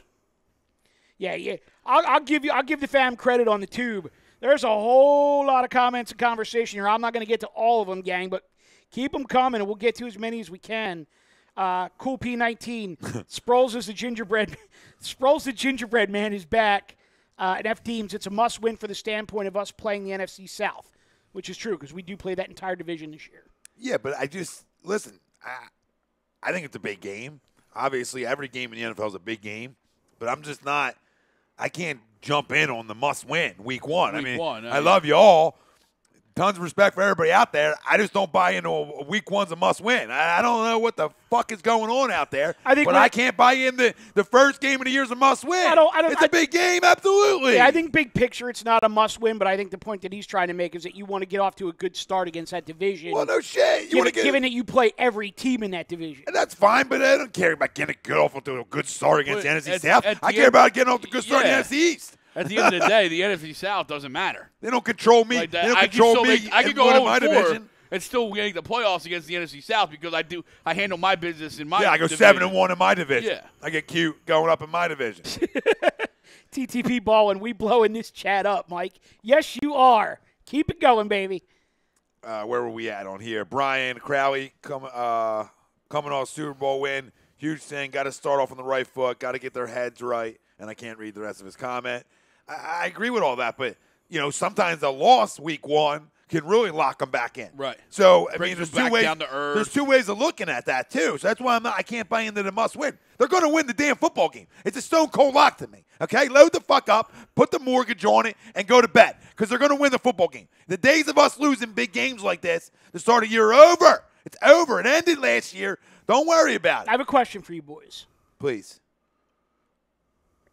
Speaker 3: Yeah. I'll give the fam credit on the tube. There's a whole lot of comments and conversation here. I'm not going to get to all of them, gang, but keep them coming, and we'll get to as many as we can. Cool P19. Sproles is the gingerbread. Sproles the gingerbread man is back. At F teams, it's a must-win for the standpoint of us playing the NFC South, which is true because we do play that entire division this year.
Speaker 2: Yeah, but listen. I think it's a big game. Obviously, every game in the NFL is a big game, but I'm just not. I can't jump in on the must-win week one. I love you all. Tons of respect for everybody out there. I just don't buy into week one's a must-win. I don't know what the fuck is going on out there, I can't buy in the first game of the year is a must-win. It's a big game, absolutely.
Speaker 3: Yeah, I think big picture it's not a must-win, but I think the point that he's trying to make is that you want to get off to a good start against that division.
Speaker 2: Well, no shit.
Speaker 3: Given that you play every team in that division.
Speaker 2: And that's fine, but I don't care about getting off to a good start against the NFC South. I care about getting off to a good start in the NFC East.
Speaker 4: At the end of the day, the NFC South doesn't matter.
Speaker 2: They don't control me.
Speaker 4: Like
Speaker 2: they don't control me.
Speaker 4: I could go 0-4 and still make the playoffs against the NFC South because I handle my business in my division.
Speaker 2: I go 7-1 in my division.
Speaker 4: Yeah.
Speaker 2: I get cute going up in my division.
Speaker 3: TTP ball, and we blowing this chat up, Mike. Yes, you are. Keep it going, baby.
Speaker 2: Where were we at on here? Brian Crowley coming off Super Bowl win. Huge thing. Got to start off on the right foot. Got to get their heads right. And I can't read the rest of his comment. I agree with all that, but sometimes a loss week one can really lock them back in.
Speaker 4: Right.
Speaker 2: So there's two ways.
Speaker 4: Down to earth.
Speaker 2: There's two ways of looking at that too. So that's why I can't buy into the must win. They're going to win the damn football game. It's a stone cold lock to me. Okay, load the fuck up, put the mortgage on it, and go to bed because they're going to win the football game. The days of us losing big games like this, the start of the year, are over. It's over. It ended last year. Don't worry about it.
Speaker 3: I have a question for you boys.
Speaker 2: Please.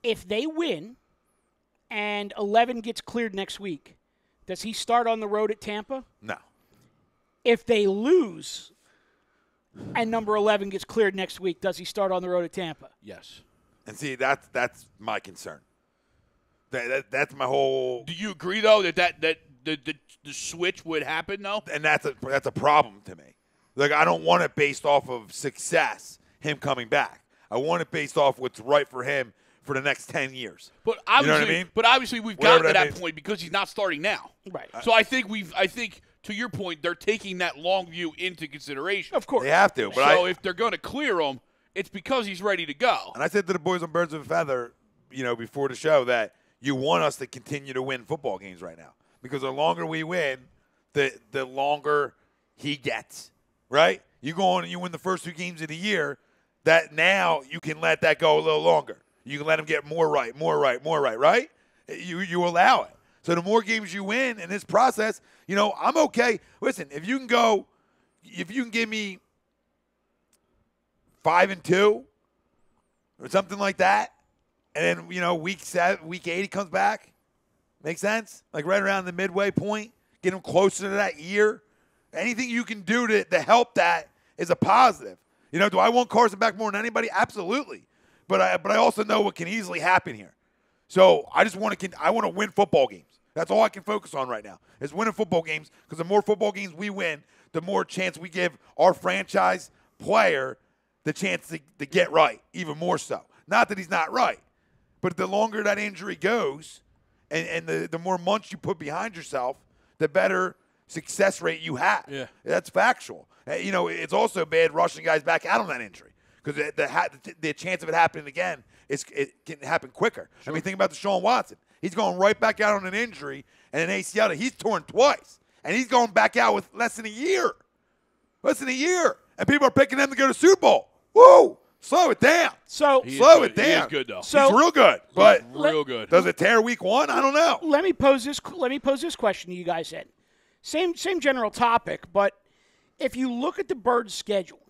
Speaker 3: If they win and 11 gets cleared next week, does he start on the road at Tampa?
Speaker 2: No.
Speaker 3: If they lose and number 11 gets cleared next week, does he start on the road at Tampa?
Speaker 4: Yes.
Speaker 2: And see, that's my concern. That's my whole.
Speaker 4: Do you agree though that the switch would happen though?
Speaker 2: And that's a problem to me. Like I don't want it based off of success, him coming back. I want it based off what's right for him for the next 10 years.
Speaker 4: But obviously,
Speaker 2: you know what I mean?
Speaker 4: But obviously we've gotten to that point because he's not starting now.
Speaker 3: Right.
Speaker 4: So I think to your point, they're taking that long view into consideration.
Speaker 3: Of course.
Speaker 2: They have to. But
Speaker 4: so if they're going to clear him, it's because he's ready to go.
Speaker 2: And I said to the boys on Birds of a Feather, before the show that you want us to continue to win football games right now. Because the longer we win, the longer he gets. Right? You go on and you win the first 2 games of the year, that now you can let that go a little longer. You can let him get more right, right? You allow it. So the more games you win in this process, I'm okay. Listen, if you can give me 5-2 or something like that, and then, week 8 he comes back, make sense? Like right around the midway point, get him closer to that year. Anything you can do to help that is a positive. Do I want Carson back more than anybody? Absolutely. But I also know what can easily happen here. So I just want to win football games. That's all I can focus on right now is winning football games, because the more football games we win, the more chance we give our franchise player the chance to get right, even more so. Not that he's not right, but the longer that injury goes and the more months you put behind yourself, the better success rate you have.
Speaker 4: Yeah.
Speaker 2: That's factual. It's also bad rushing guys back out on that injury, because the chance of it happening again it can happen quicker.
Speaker 4: Sure.
Speaker 2: I mean, think about Deshaun Watson. He's going right back out on an injury and an ACL that he's torn twice, and he's going back out with less than a year. Less than a year. And people are picking him to go to Super Bowl. Whoa! Slow it down.
Speaker 3: So
Speaker 2: slow it down.
Speaker 4: He is good, though.
Speaker 3: So-
Speaker 2: he's real good, but
Speaker 4: Real good.
Speaker 2: does it tear week 1? I don't know.
Speaker 3: let me pose this question to you guys then. Same general topic, but if you look at the Birds' schedule,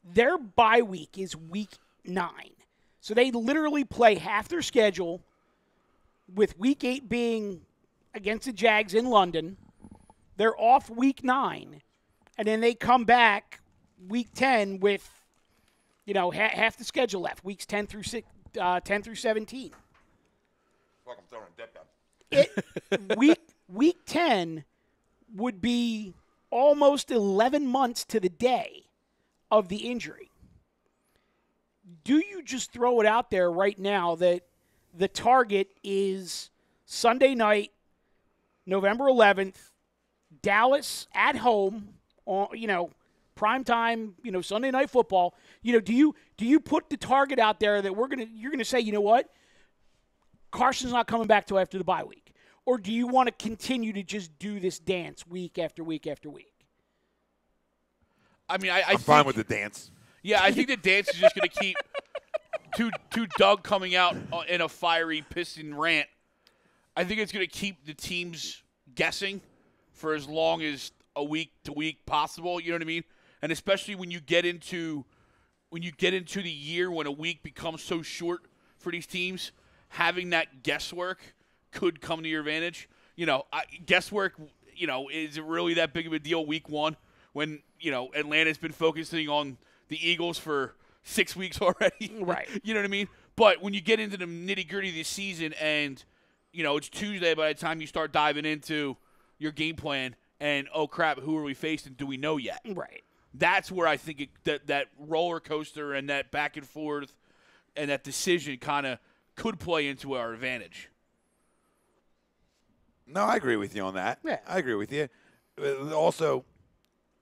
Speaker 3: their bye week is week 9. So they literally play half their schedule, with week 8 being against the Jags in London. They're off week 9, and then they come back week 10 with, half the schedule left, weeks 10 through 17.
Speaker 2: Fuck, I'm throwing a dip down.
Speaker 3: Week 10 would be almost 11 months to the day of the injury. Do you just throw it out there right now that the target is Sunday night, November 11th, Dallas at home, prime time, Sunday night football? Do you put the target out there that you're gonna say, you know what, Carson's not coming back till after the bye week? Or do you want to continue to just do this dance week after week after week?
Speaker 4: I mean,
Speaker 2: I'm fine with the dance.
Speaker 4: Yeah, I think the dance is just going to keep to Doug coming out in a fiery piston rant. I think it's going to keep the teams guessing for as long as a week to week possible. You know what I mean? And especially when you get into the year when a week becomes so short for these teams, having that guesswork could come to your advantage. Guesswork, is it really that big of a deal week 1 when, Atlanta's been focusing on the Eagles for 6 weeks already?
Speaker 3: Right.
Speaker 4: You know what I mean? But when you get into the nitty-gritty of the season and, it's Tuesday by the time you start diving into your game plan and, oh, crap, who are we facing? Do we know yet?
Speaker 3: Right.
Speaker 4: That's where I think that roller coaster and that back and forth and that decision kind of could play into our advantage.
Speaker 2: No, I agree with you on that.
Speaker 3: Yeah.
Speaker 2: I agree with you. Also,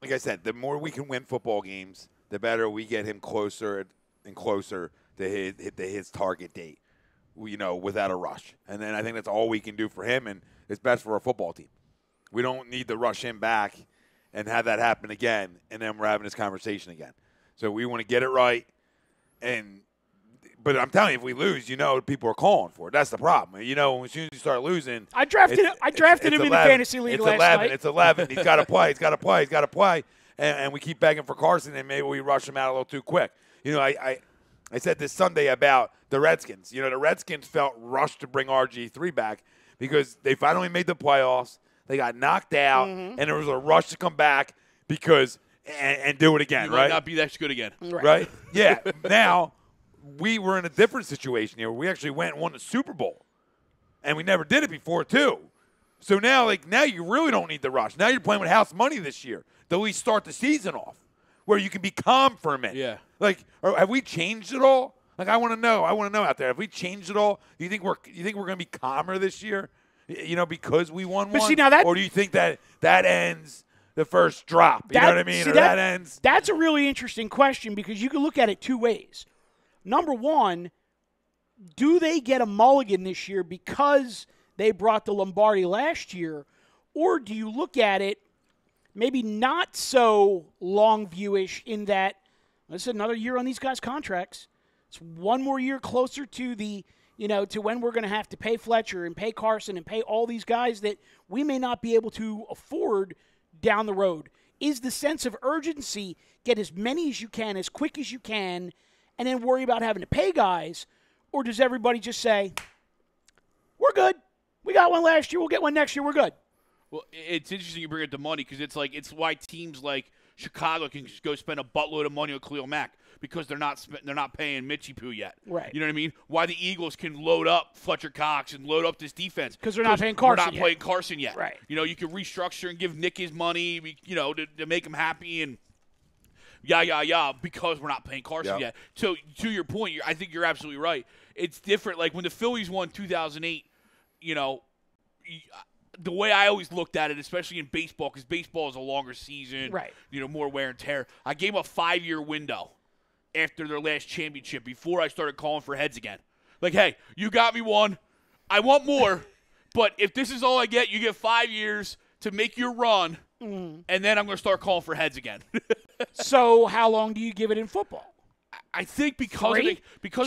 Speaker 2: like I said, the more we can win football games, the better we get him closer and closer to his target date, without a rush. And then I think that's all we can do for him, and it's best for our football team. We don't need to rush him back and have that happen again, and then we're having this conversation again. So we want to get it right. But I'm telling you, if we lose, people are calling for it. That's the problem. As soon as you start losing,
Speaker 3: I drafted him in the fantasy league last night.
Speaker 2: It's 11. He's got to play. He's got to play. And we keep begging for Carson, and maybe we rush him out a little too quick. I said this Sunday about the Redskins. The Redskins felt rushed to bring RG3 back because they finally made the playoffs. They got knocked out, and there was a rush to come back and do it again,
Speaker 4: You
Speaker 2: right?
Speaker 4: might not be that good again.
Speaker 2: Right? Yeah. Now, we were in a different situation here. We actually went and won the Super Bowl, and we never did it before, too. So now you really don't need the rush. Now you're playing with house money this year to at least start the season off, where you can be calm for a minute.
Speaker 4: Yeah.
Speaker 2: Have we changed it all? I want to know. Out there. Have we changed it all? Do you think we're going to be calmer this year? Because we won one.
Speaker 3: See, now
Speaker 2: or do you think that ends the first drop? You know what I mean? That ends.
Speaker 3: That's a really interesting question because you can look at it two ways. Number one, do they get a mulligan this year because they brought the Lombardi last year, or do you look at it maybe not so long viewish in that this is another year on these guys' contracts. It's one more year closer to the, to when we're going to have to pay Fletcher and pay Carson and pay all these guys that we may not be able to afford down the road. Is the sense of urgency get as many as you can, as quick as you can, and then worry about having to pay guys? Or does everybody just say, we're good. We got one last year. We'll get one next year. We're good.
Speaker 4: Well, it's interesting you bring up the money because it's why teams like Chicago can just go spend a buttload of money on Khalil Mack because they're not paying Mitchie Poo yet.
Speaker 3: Right.
Speaker 4: You know what I mean? Why the Eagles can load up Fletcher Cox and load up this defense
Speaker 3: because they're not paying Carson.
Speaker 4: We're not playing Carson yet.
Speaker 3: Right.
Speaker 4: You know, you can restructure and give Nick his money. You know, to make him happy and. Yeah, because we're not paying Carson yet. So, to your point, I think you're absolutely right. It's different. Like, when the Phillies won 2008, you know, the way I always looked at it, especially in baseball, because baseball is a longer season,
Speaker 3: right?
Speaker 4: You know, more wear and tear. I gave them a 5-year window after their last championship before I started calling for heads again. Like, hey, you got me one. I want more. But if this is all I get, you get 5 years to make your run, and then I'm going to start calling for heads again.
Speaker 3: So how long do you give it in football?
Speaker 4: I think because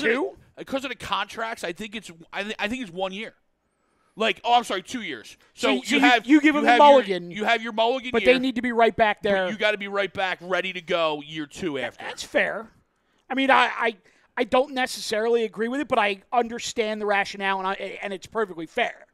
Speaker 4: of the contracts, I think it's 1 year. Like, I'm sorry, 2 years. So
Speaker 3: you give them a mulligan.
Speaker 4: You have your mulligan,
Speaker 3: but
Speaker 4: year,
Speaker 3: they need to be right back there.
Speaker 4: But you got to be right back, ready to go year 2 after.
Speaker 3: That's fair. I mean, I don't necessarily agree with it, but I understand the rationale, and it's perfectly fair.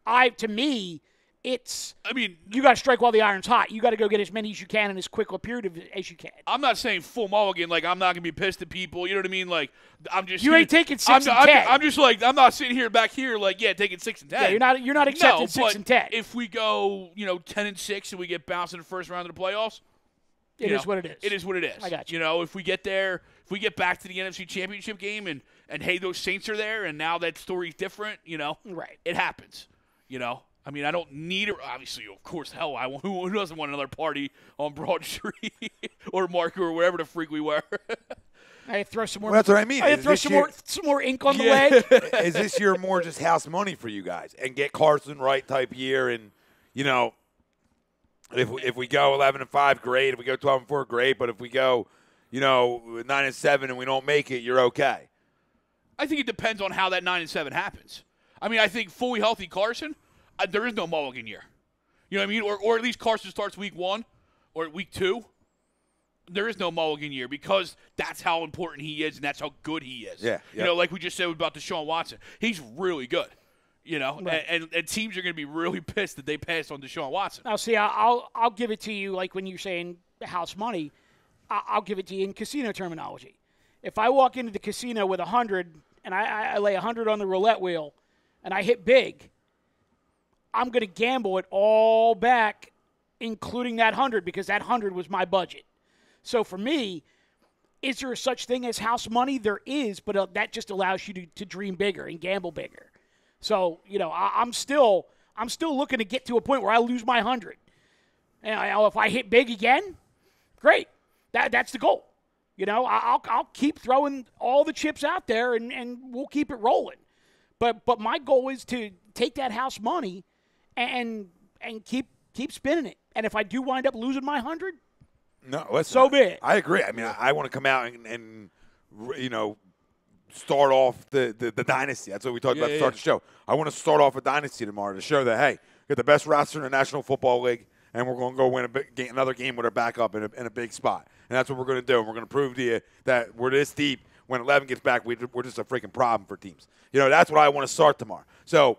Speaker 3: To me. You got to strike while the iron's hot. You got to go get as many as you can in as quick a period as you can.
Speaker 4: I'm not saying full mulligan. Like, I'm not going to be pissed at people. You know what I mean? Like, I'm just.
Speaker 3: You ain't taking 6 and 10.
Speaker 4: I'm just like, I'm not sitting here back here like, taking 6 and 10.
Speaker 3: Yeah, you're not accepting 6 and 10.
Speaker 4: If we go, 10 and 6 and we get bounced in the first round of the playoffs,
Speaker 3: it is what it is.
Speaker 4: It is what it is.
Speaker 3: I got you.
Speaker 4: You know, if we get there, if we get back to the NFC Championship game and hey, those Saints are there and now that story's different,
Speaker 3: right?
Speaker 4: It happens, I mean, I don't need it. Obviously, of course, hell, who doesn't want another party on Broad Street or Market or wherever the freak we were?
Speaker 3: I throw some more.
Speaker 2: Well, that's what I mean.
Speaker 3: I throw some more ink on the leg.
Speaker 2: Is this year more just house money for you guys and get Carson right type year? And if we go 11-5, great. If we go 12-4, great. But if we go 9-7 and we don't make it, you're okay.
Speaker 4: I think it depends on how that 9-7 happens. I mean, I think fully healthy Carson. There is no mulligan year. You know what I mean? Or at least Carson starts week 1 or week 2. There is no mulligan year because that's how important he is and that's how good he is.
Speaker 2: Yeah.
Speaker 4: Like we just said about Deshaun Watson. He's really good.
Speaker 3: Right.
Speaker 4: And teams are going to be really pissed that they passed on Deshaun Watson.
Speaker 3: Now, see, I'll give it to you like when you're saying house money, I'll give it to you in casino terminology. If I walk into the casino with 100 and I lay 100 on the roulette wheel and I hit big, I'm going to gamble it all back, including that 100, because that 100 was my budget. So for me, is there such thing as house money? There is, but that just allows you to dream bigger and gamble bigger. So, I'm still looking to get to a point where I lose my 100. And if I hit big again, great. That's the goal. I'll keep throwing all the chips out there and we'll keep it rolling. But my goal is to take that house money and keep spinning it. And if I do wind up losing my 100,
Speaker 2: no, listen,
Speaker 3: so be it.
Speaker 2: I agree. I mean, I want to come out and start off the dynasty. That's what we talked about to start the show. I want to start off a dynasty tomorrow to show that, hey, we got the best roster in the National Football League, and we're going to go win another game with our backup in a big spot. And that's what we're going to do. And we're going to prove to you that we're this deep. When 11 gets back, we're just a freaking problem for teams. That's what I want to start tomorrow. So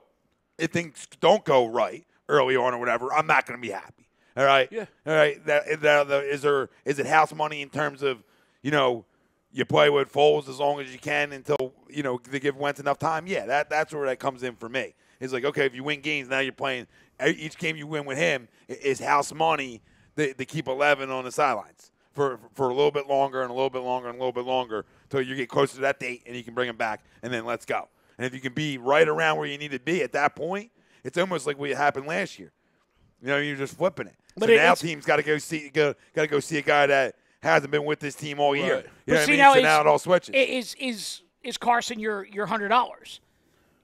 Speaker 2: if things don't go right early on or whatever, I'm not going to be happy. All right?
Speaker 4: Yeah.
Speaker 2: All right? Is it house money in terms of, you play with Foles as long as you can until, they give Wentz enough time? Yeah, that's where that comes in for me. It's like, okay, if you win games, now you're playing – each game you win with him is house money to keep 11 on the sidelines for a little bit longer and a little bit longer and a little bit longer until you get closer to that date and you can bring him back and then let's go. And if you can be right around where you need to be at that point, it's almost like what happened last year. You're just flipping it. But so now teams got to go see a guy that hasn't been with this team all year.
Speaker 3: Right.
Speaker 2: You know what I mean? So now it all switches.
Speaker 3: Is Carson your $100?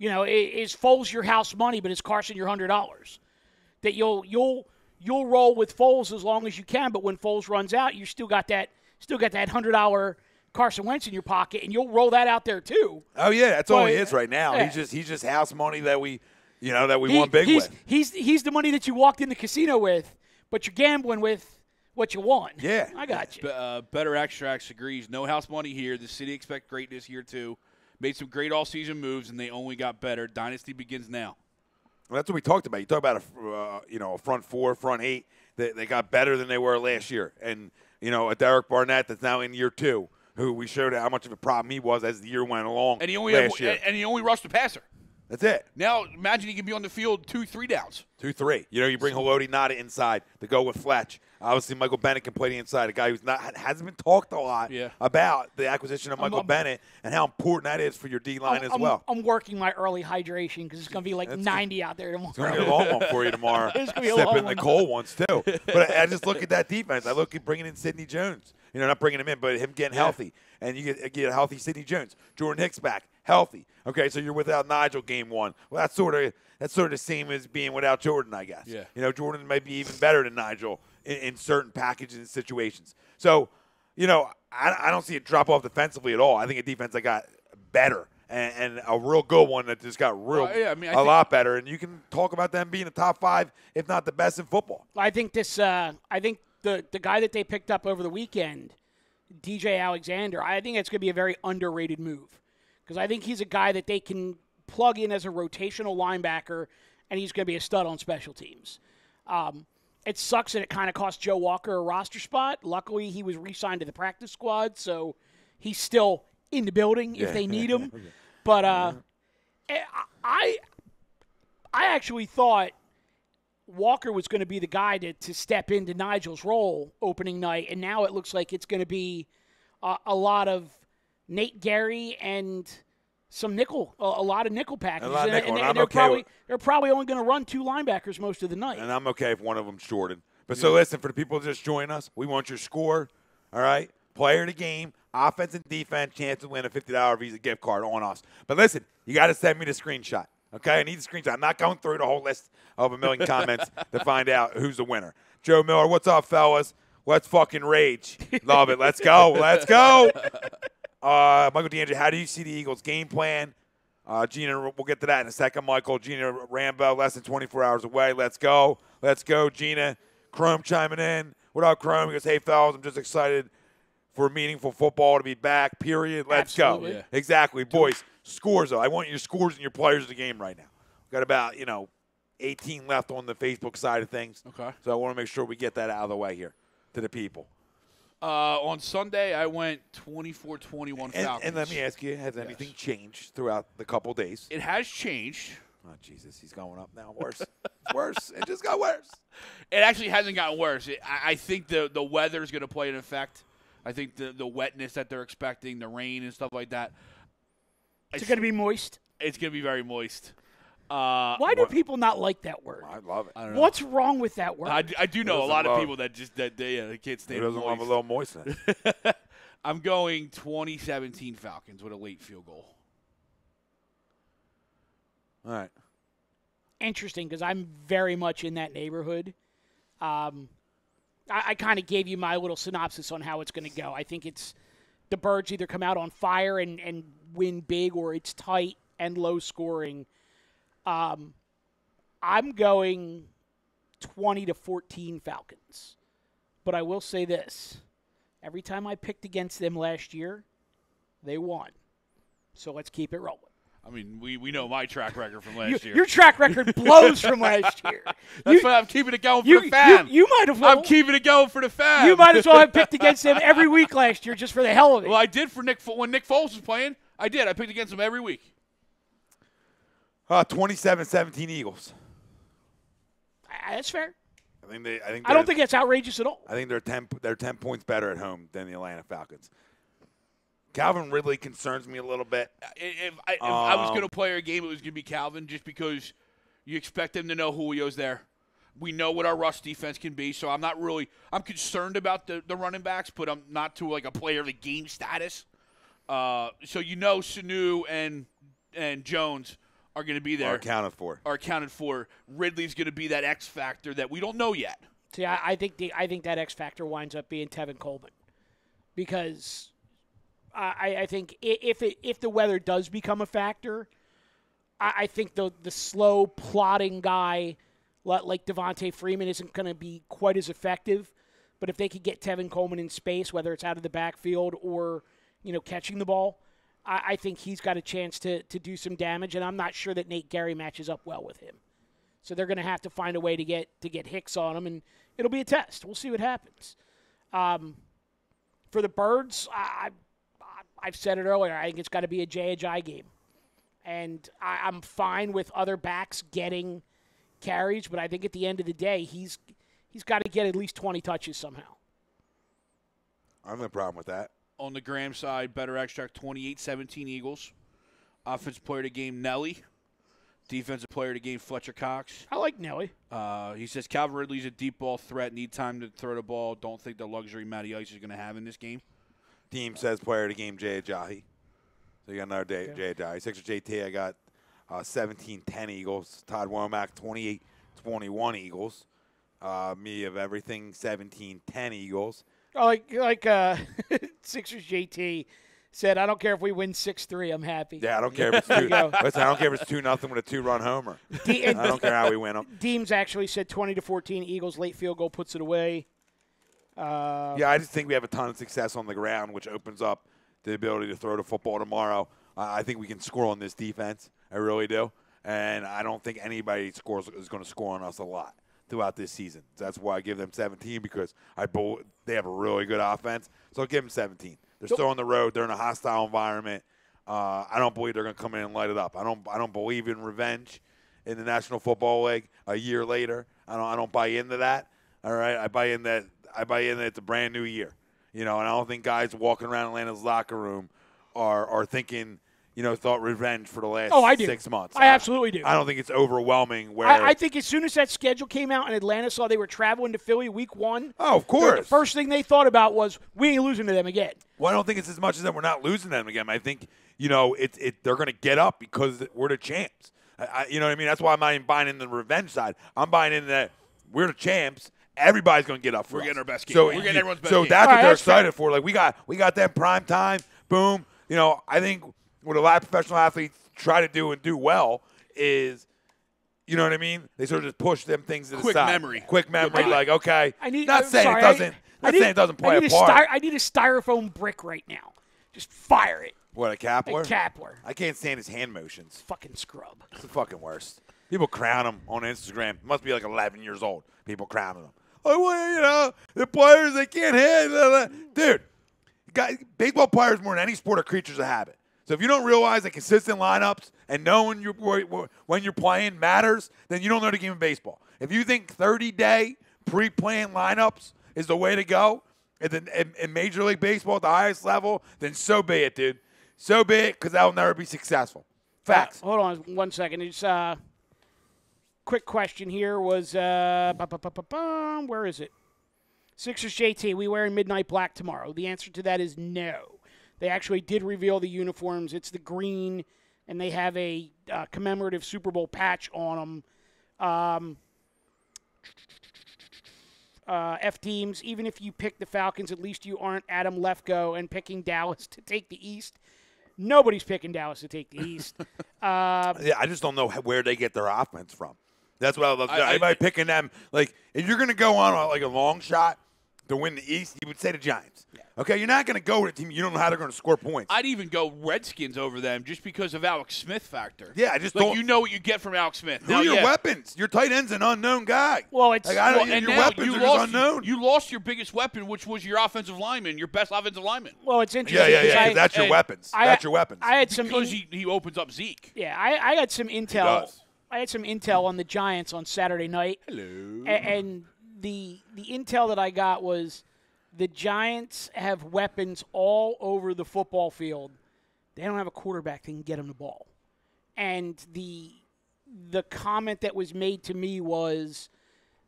Speaker 3: Is Foles your house money, but is Carson your $100? That you'll roll with Foles as long as you can, but when Foles runs out, you still got that $100 Carson Wentz in your pocket, and you'll roll that out there too.
Speaker 2: Oh yeah, that's all he is right now. Yeah. He's just house money that we won big with.
Speaker 3: He's the money that you walked in the casino with, but you're gambling with what you won.
Speaker 2: Yeah,
Speaker 3: I got you.
Speaker 4: Better Extracts agrees. No house money here. The city expect greatness here too. Made some great all-season moves, and they only got better. Dynasty begins now.
Speaker 2: Well, that's what we talked about. You talk about a front four, front eight. They got better than they were last year, and a Derek Barnett that's now in year 2, who we showed how much of a problem he was as the year went along.
Speaker 4: And he only
Speaker 2: year.
Speaker 4: rushed the passer.
Speaker 2: That's it.
Speaker 4: Now imagine he can be on the field 2-3 downs.
Speaker 2: 2-3. You bring Haloti Nada inside to go with Fletch. Obviously, Michael Bennett can play the inside. A guy who's hasn't been talked a lot about the acquisition of Michael Bennett and how important that is for your D line as well.
Speaker 3: I'm working my early hydration because it's going to be like 90 out there tomorrow.
Speaker 2: It's going to be a long one for you tomorrow.
Speaker 3: It's going to be a long
Speaker 2: Sipping
Speaker 3: one.
Speaker 2: the cold ones too. But I just look at that defense. I look at bringing in Sidney Jones. Not bringing him in, but him getting healthy, and you get a healthy Sidney Jones. Jordan Hicks back healthy. Okay, so you're without Nigel game 1. Well, that's sort of the same as being without Jordan, I guess.
Speaker 4: Yeah.
Speaker 2: Jordan might be even better than Nigel in certain packages and situations. So, I don't see it drop off defensively at all. I think a defense that got better and a real good one that just got a lot better. And you can talk about them being a top 5, if not the best in football.
Speaker 3: I think the guy that they picked up over the weekend, DJ Alexander, I think it's going to be a very underrated move because I think he's a guy that they can plug in as a rotational linebacker, and he's going to be a stud on special teams. It sucks that it kind of cost Joe Walker a roster spot. Luckily, he was re-signed to the practice squad, so he's still in the building if they need him. But I actually thought Walker was going to be the guy to step into Nigel's role opening night, and now it looks like it's going to be a lot of Nate Gary and some nickel, a lot of nickel packages. And they're probably only going to run 2 linebackers most of the night.
Speaker 2: And I'm okay if one of them's shorted. But so listen, for the people just joining us, we want your score, all right? Player of the game, offense and defense, chance to win a $50 Visa gift card on us. But listen, you got to send me the screenshot. Okay, I need the screenshot. I'm not going through the whole list of a million comments to find out who's the winner. Joe Miller, what's up, fellas? Let's fucking rage. Love it. Let's go. Let's go. Michael DeAndre, how do you see the Eagles' game plan? Gina, we'll get to that in a second, Michael. Gina Rambo, less than 24 hours away. Let's go. Let's go, Gina. Chrome chiming in. What up, Chrome? He goes, hey, fellas, I'm just excited for meaningful football to be back, period. Let's
Speaker 3: Absolutely.
Speaker 2: go. Yeah. Exactly. Boys, scores, though. I want your scores and your players of the game right now. We've got about, 18 left on the Facebook side of things.
Speaker 4: Okay.
Speaker 2: So I want to make sure we get that out of the way here to the people.
Speaker 4: On Sunday, I went 24-21 Falcons.
Speaker 2: And let me ask you, has anything changed throughout the couple days?
Speaker 4: It has changed.
Speaker 2: Oh, Jesus, he's going up now. Worse. It's worse. It just got worse.
Speaker 4: It actually hasn't gotten worse. I think the weather is going to play an effect. I think the wetness that they're expecting, the rain and stuff like that.
Speaker 3: Is it going to be moist?
Speaker 4: It's going to be very moist.
Speaker 3: Why do people not like that word?
Speaker 2: I love it.
Speaker 4: I don't know.
Speaker 3: What's wrong with that word?
Speaker 4: I do know a lot of people that just they can't stand
Speaker 2: Who doesn't love a little moistness?
Speaker 4: I'm going 2017 Falcons with a late field goal.
Speaker 2: All right.
Speaker 3: Interesting, because I'm very much in that neighborhood. I kind of gave you my little synopsis on how it's going to go. I think it's the Birds either come out on fire and win big, or it's tight and low scoring. I'm going 20-14 Falcons. But I will say this. Every time I picked against them last year, they won. So let's keep it rolling.
Speaker 4: I mean, we know my track record from last year.
Speaker 3: Your track record blows from last year.
Speaker 4: That's why I'm keeping it going for the fam.
Speaker 3: You might have.
Speaker 4: I'm keeping it going for the fam.
Speaker 3: You might as well have picked against them every week last year just for the hell of it.
Speaker 4: Well, I did for when Nick Foles was playing. I did. I picked against him every week.
Speaker 2: 27-17 Eagles.
Speaker 3: That's fair.
Speaker 2: I
Speaker 3: don't think that's outrageous at all.
Speaker 2: I think they're 10 points better at home than the Atlanta Falcons. Calvin Ridley concerns me a little bit.
Speaker 4: If I was going to play a game, it was going to be Calvin, just because you expect them to know Julio's there. We know what our rush defense can be, so I'm concerned about the running backs, but I'm not to like a player of the game status. So Sanu and Jones are going to be there.
Speaker 2: Are accounted for.
Speaker 4: Ridley's going to be that X factor that we don't know yet.
Speaker 3: See, I think that X factor winds up being Tevin Coleman, because I think if the weather does become a factor, I think the slow plodding guy like Devontae Freeman isn't going to be quite as effective. But if they could get Tevin Coleman in space, whether it's out of the backfield or catching the ball, I think he's got a chance to do some damage, and I'm not sure that Nate Gary matches up well with him. So they're going to have to find a way to get Hicks on him, and it'll be a test. We'll see what happens. For the Birds, I've said it earlier. I think it's got to be a Jai game. And I'm fine with other backs getting carries, but I think at the end of the day, he's got to get at least 20 touches somehow.
Speaker 2: I have no problem with that.
Speaker 4: On the Graham side, better extract 28-17 Eagles. Offensive player of the game, Nelly. Defensive player of the game, Fletcher Cox.
Speaker 3: I like Nelly.
Speaker 4: He says Calvin Ridley's a deep ball threat. Need time to throw the ball. Don't think the luxury Matty Ice is going to have in this game.
Speaker 2: Team says player of the game, Jay Ajayi. So you got another Jay Ajayi. Sixers JT, I got 17-10 Eagles. Todd Womack, 28-21 Eagles. Me of everything, 17-10 Eagles.
Speaker 3: Like Sixers JT said, I don't care if we win 6-3. I'm happy.
Speaker 2: Yeah, I don't care if it's 2. Listen, I don't care if it's 2-0 with a 2-run homer. I don't care how we win them.
Speaker 3: Deems actually said 20-14 Eagles. Late field goal puts it away.
Speaker 2: Yeah, I just think we have a ton of success on the ground, which opens up the ability to throw the football tomorrow. I think we can score on this defense. I really do. And I don't think anybody is going to score on us a lot throughout this season. That's why I give them 17, because they have a really good offense. So I'll give them 17. They're still on the road. They're in a hostile environment. I don't believe they're going to come in and light it up. I don't believe in revenge in the National Football League a year later. I don't buy into that. All right, I buy in that it's a brand new year. And I don't think guys walking around Atlanta's locker room are thinking, thought revenge for the last 6 months.
Speaker 3: I absolutely do.
Speaker 2: I don't think it's overwhelming.
Speaker 3: I think as soon as that schedule came out and Atlanta saw they were traveling to Philly week 1.
Speaker 2: Oh, of course.
Speaker 3: The first thing they thought about was, we ain't losing to them again.
Speaker 2: Well, I don't think it's as much as that we're not losing to them again. I think, they're going to get up because we're the champs. You know what I mean? That's why I'm not even buying in the revenge side. I'm buying in that we're the champs. Everybody's going to get up for us.
Speaker 4: We're getting our best game.
Speaker 2: So
Speaker 4: we're getting everyone's best
Speaker 2: So
Speaker 4: game.
Speaker 2: that's what they're
Speaker 3: that's
Speaker 2: excited for. Like, we got them prime time. Boom. I think what a lot of professional athletes try to do and do well is, you know what I mean? They sort of just push them things to the
Speaker 4: Quick
Speaker 2: side.
Speaker 4: memory.
Speaker 2: Quick memory. Like, okay.
Speaker 3: Not
Speaker 2: saying it doesn't play a part.
Speaker 3: I need a styrofoam brick right now. Just fire it.
Speaker 2: What, a Kapler?
Speaker 3: A Kapler.
Speaker 2: I can't stand his hand motions.
Speaker 3: Fucking scrub.
Speaker 2: It's the fucking worst. People crown him on Instagram. Must be like 11 years old. People crowning him. Oh, well, the players, they can't hit. Dude, baseball players more than any sport are creatures of habit. So if you don't realize that consistent lineups and knowing when you're playing matters, then you don't know the game of baseball. If you think 30-day pre-playing lineups is the way to go in Major League Baseball at the highest level, then so be it, dude. So be it, because that will never be successful. Facts.
Speaker 3: Hold on 1 second. It's quick question here was where is it? Sixers JT, we wearing midnight black tomorrow? The answer to that is no. They actually did reveal the uniforms. It's the green, and they have a commemorative Super Bowl patch on them. F teams, even if you pick the Falcons, at least you aren't Adam Lefko and picking Dallas to take the East. Nobody's picking Dallas to take the East.
Speaker 2: Yeah, I just don't know where they get their offense from. That's what I love. Everybody picking them. Like, if you're going to go on like a long shot to win the East, you would say the Giants. Yeah. Okay, you're not going to go with a team you don't know how they're going to score points.
Speaker 4: I'd even go Redskins over them just because of Alex Smith factor.
Speaker 2: Yeah, I just
Speaker 4: like
Speaker 2: don't.
Speaker 4: You know what you get from Alex Smith.
Speaker 2: Who are your weapons? Your tight end's an unknown guy.
Speaker 3: Well, it's
Speaker 2: like, your weapons are just unknown.
Speaker 4: You lost your biggest weapon, which was your offensive lineman, your best offensive lineman.
Speaker 3: Well, it's interesting.
Speaker 2: Yeah. That's your weapons. That's your weapons.
Speaker 3: I had some
Speaker 4: because he opens up Zeke.
Speaker 3: Yeah, I had some intel. I had some intel on the Giants on Saturday night.
Speaker 4: Hello.
Speaker 3: And the intel that I got was the Giants have weapons all over the football field. They don't have a quarterback that can get them the ball. And the comment that was made to me was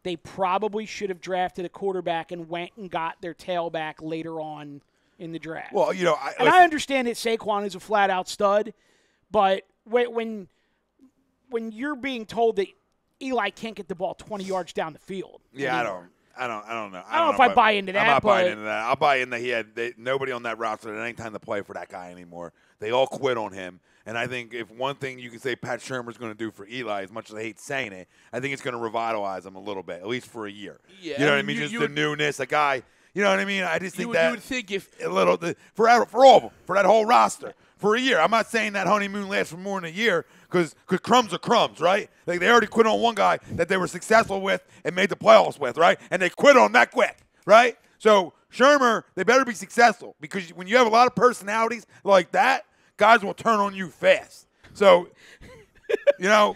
Speaker 3: they probably should have drafted a quarterback and went and got their tailback later on in the draft.
Speaker 2: Well,
Speaker 3: I understand that Saquon is a flat-out stud, but when you're being told that Eli can't get the ball 20 yards down the field.
Speaker 2: Yeah,
Speaker 3: anymore.
Speaker 2: I don't know.
Speaker 3: I don't know if I buy into that.
Speaker 2: I'm not buying into that. I'll buy in that nobody on that roster at any time to play for that guy anymore. They all quit on him. And I think if one thing you can say Pat Shermer's going to do for Eli, as much as I hate saying it, I think it's going to revitalize him a little bit, at least for a year.
Speaker 4: Yeah,
Speaker 2: you know what I mean? Just the newness, a guy. You know what I mean? I just think that
Speaker 4: you would think if
Speaker 2: a little for all of them, for that whole roster, for a year. I'm not saying that honeymoon lasts for more than a year because crumbs are crumbs, right? Like, they already quit on one guy that they were successful with and made the playoffs with, right? And they quit on that quick, right? So Shermer, they better be successful because when you have a lot of personalities like that, guys will turn on you fast. So,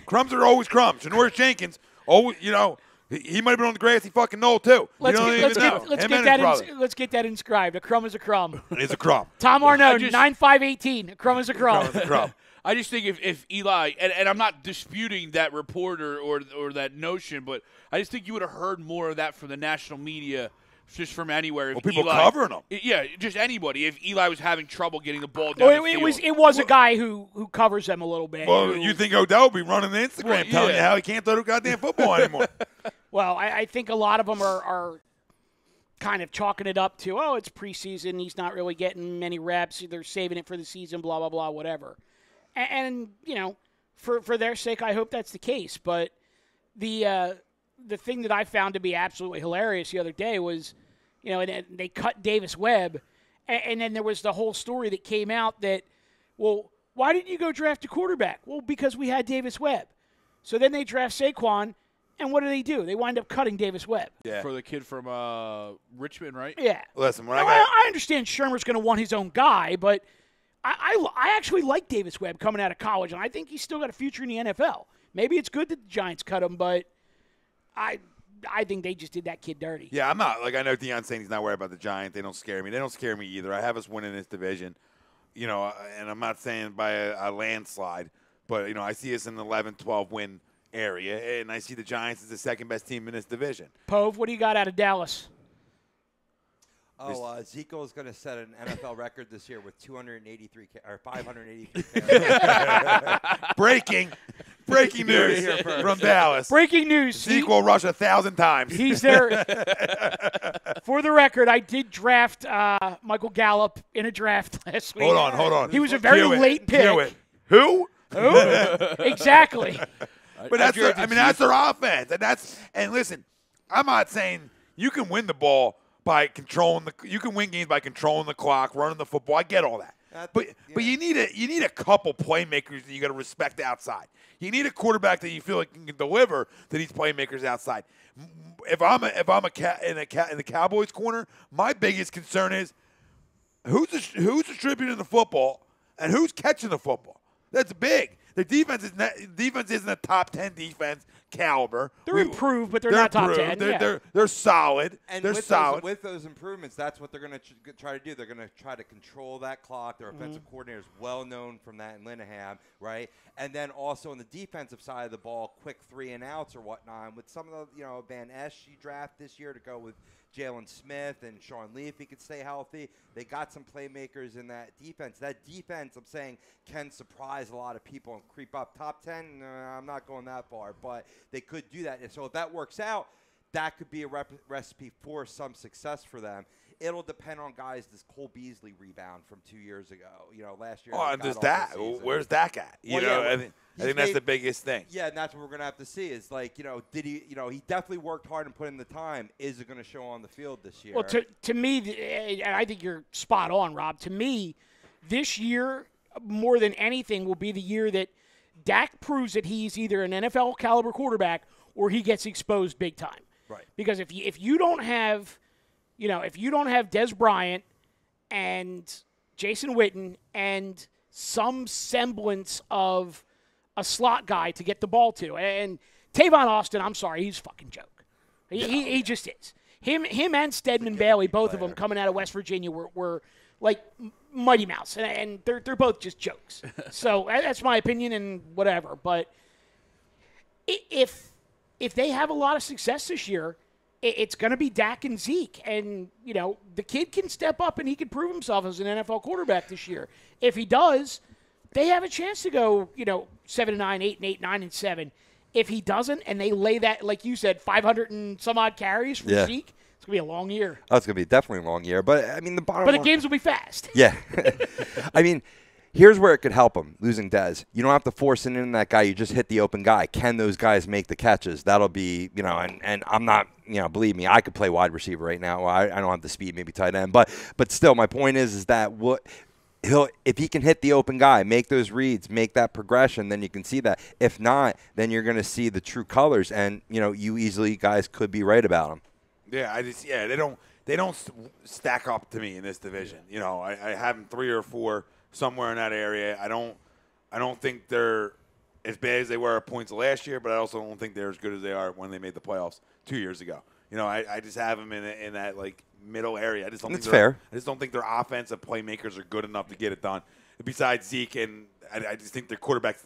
Speaker 2: crumbs are always crumbs. Janoris Jenkins, always, he might have been on the grassy fucking knoll too.
Speaker 3: Let's get that inscribed. A crumb is a crumb.
Speaker 2: It's a crumb.
Speaker 3: Tom Arnaud, 9-5-18. A crumb is a crumb.
Speaker 2: It's a crumb.
Speaker 4: I just think if Eli, and I'm not disputing that report or that notion, but I just think you would have heard more of that from the national media just from anywhere. If
Speaker 2: people
Speaker 4: Eli,
Speaker 2: covering them.
Speaker 4: Yeah, just anybody. If Eli was having trouble getting the ball down the field.
Speaker 3: It was a guy who covers them a little bit.
Speaker 2: Well, you think Odell will be running the Instagram telling you how he can't throw the goddamn football anymore.
Speaker 3: Well, I think a lot of them are kind of chalking it up to, it's preseason, he's not really getting many reps, they're saving it for the season, blah, blah, blah, whatever. And for their sake, I hope that's the case. But the thing that I found to be absolutely hilarious the other day was, and they cut Davis Webb, and then there was the whole story that came out that, well, why didn't you go draft a quarterback? Well, because we had Davis Webb. So then they draft Saquon, and what do? They wind up cutting Davis Webb.
Speaker 2: Yeah.
Speaker 4: For the kid from Richmond, right?
Speaker 3: Yeah.
Speaker 2: Listen,
Speaker 3: I understand Shermer's going to want his own guy, but I actually like Davis Webb coming out of college, and I think he's still got a future in the NFL. Maybe it's good that the Giants cut him, but I think they just did that kid dirty.
Speaker 2: Yeah, I'm not. Like, I know Deion's saying he's not worried about the Giants. They don't scare me. They don't scare me either. I have us winning this division, and I'm not saying by a landslide, but, I see us in the 11-12 win area, and I see the Giants as the second-best team in this division.
Speaker 3: Pove, what do you got out of Dallas?
Speaker 5: Ezekiel is going to set an NFL record this year with 583
Speaker 2: Breaking news from Dallas.
Speaker 3: Breaking news.
Speaker 2: Ezekiel rushed 1,000 times.
Speaker 3: He's there. For the record, I did draft Michael Gallup in a draft last week.
Speaker 2: Hold on.
Speaker 3: He was a very late pick.
Speaker 2: Who?
Speaker 3: Exactly.
Speaker 2: But that's their offense, and listen, I'm not saying you can win the ball by you can win games by controlling the clock, running the football. I get all that. But you need a couple playmakers that you got to respect outside. You need a quarterback that you feel like can deliver to these playmakers outside. If I'm in the Cowboys corner, my biggest concern is who's distributing the football and who's catching the football. That's big. The defense isn't a top 10 defense caliber.
Speaker 3: They're improved, but they're not top 10.
Speaker 2: They're solid.
Speaker 5: And
Speaker 2: they're solid.
Speaker 5: With those improvements, that's what they're going to try to do. They're going to try to control that clock. Their offensive coordinator is well known from that in Linehan, right? And then also on the defensive side of the ball, quick 3-and-outs or whatnot. And with some of the Van Esch draft this year to go with Jalen Smith and Sean Lee, if he could stay healthy. They got some playmakers in that defense. That defense, I'm saying, can surprise a lot of people and creep up. Top 10, I'm not going that far, but they could do that. And so if that works out, that could be a recipe for some success for them. It'll depend on guys. This Cole Beasley rebound from 2 years ago. Last year.
Speaker 2: Oh, and there's that. Where's that guy? I think that's the biggest thing.
Speaker 5: Yeah, and that's what we're gonna have to see. Is like, did he? He definitely worked hard and put in the time. Is it going to show on the field this year?
Speaker 3: Well, to me, and I think you're spot on, Rob. To me, this year more than anything will be the year that Dak proves that he's either an NFL caliber quarterback or he gets exposed big time.
Speaker 5: Right.
Speaker 3: Because if you don't have Des Bryant and Jason Witten and some semblance of a slot guy to get the ball to, and Tavon Austin, I'm sorry, he's a fucking joke. He just is. Him and Stedman Bailey, both of them coming out of West Virginia, were like Mighty Mouse, and they're both just jokes. So that's my opinion, and whatever. But if they have a lot of success this year, it's going to be Dak and Zeke. And, the kid can step up and he can prove himself as an NFL quarterback this year. If he does, they have a chance to go, 7-9, 8-8, 9-7. If he doesn't, and they lay that, like you said, 500 and some odd carries for Zeke, it's going to be a long year.
Speaker 5: Oh, it's going to be definitely a long year. But, the bottom
Speaker 3: line. But the games will be fast.
Speaker 5: Yeah. Here's where it could help them, losing Dez. You don't have to force it in that guy. You just hit the open guy. Can those guys make the catches? That'll be, and I'm not, believe me, I could play wide receiver right now. I don't have the speed, maybe tight end. But still, my point is that if he can hit the open guy, make those reads, make that progression, then you can see that. If not, then you're going to see the true colors, and you easily guys could be right about him.
Speaker 2: Yeah, they don't stack up to me in this division. I have them 3 or 4 somewhere in that area. I don't think they're as bad as they were at points last year, but I also don't think they're as good as they are when they made the playoffs 2 years ago. I just have them in that middle area. I just don't think
Speaker 5: fair.
Speaker 2: I just don't think their offensive playmakers are good enough to get it done. Besides Zeke, and I just think their quarterback's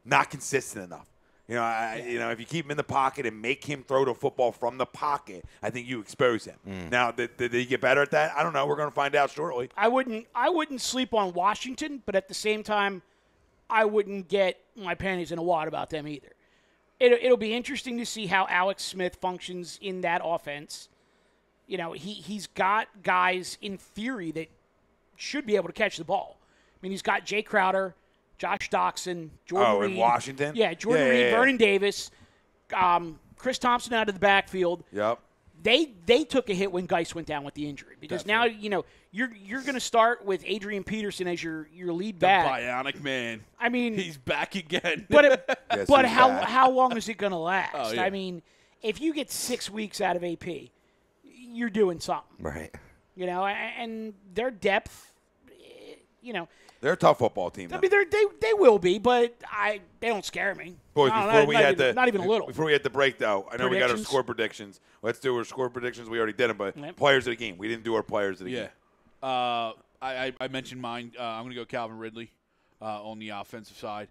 Speaker 2: not consistent enough. If you keep him in the pocket and make him throw the football from the pocket, I think you expose him. Now, did he get better at that? I don't know. We're going to find out shortly.
Speaker 3: I wouldn't sleep on Washington, but at the same time, I wouldn't get my panties in a wad about them either. It'll be interesting to see how Alex Smith functions in that offense. He's got guys in theory that should be able to catch the ball. I mean, he's got Jay Crowder, Josh Doxson, Jordan Reed.
Speaker 2: In Washington?
Speaker 3: Yeah, Jordan Reed, Vernon Davis, Chris Thompson out of the backfield.
Speaker 2: Yep.
Speaker 3: They took a hit when Geis went down with the injury because
Speaker 4: Definitely.
Speaker 3: now you're going to start with Adrian Peterson as your lead
Speaker 4: The
Speaker 3: back.
Speaker 4: bionic man.
Speaker 3: I mean,
Speaker 4: he's back again.
Speaker 3: But
Speaker 5: Yes,
Speaker 3: but
Speaker 5: he's
Speaker 3: how
Speaker 5: back.
Speaker 3: how long is it going to last?
Speaker 4: Oh, yeah.
Speaker 3: I mean, if you get 6 weeks out of AP, you're doing something.
Speaker 5: Right.
Speaker 3: And their depth,
Speaker 2: They're a tough football team.
Speaker 3: I mean, they will be, but they don't scare me.
Speaker 2: Boys,
Speaker 3: No,
Speaker 2: before we had
Speaker 3: not even a little.
Speaker 2: Before we had the break, though, I know we got our
Speaker 3: Predictions?
Speaker 2: score predictions. Let's do our score predictions. We already did them, but
Speaker 3: Yep.
Speaker 2: players of the game. We didn't do our players of the game.
Speaker 4: I mentioned mine. I'm going to go Calvin Ridley on the offensive side.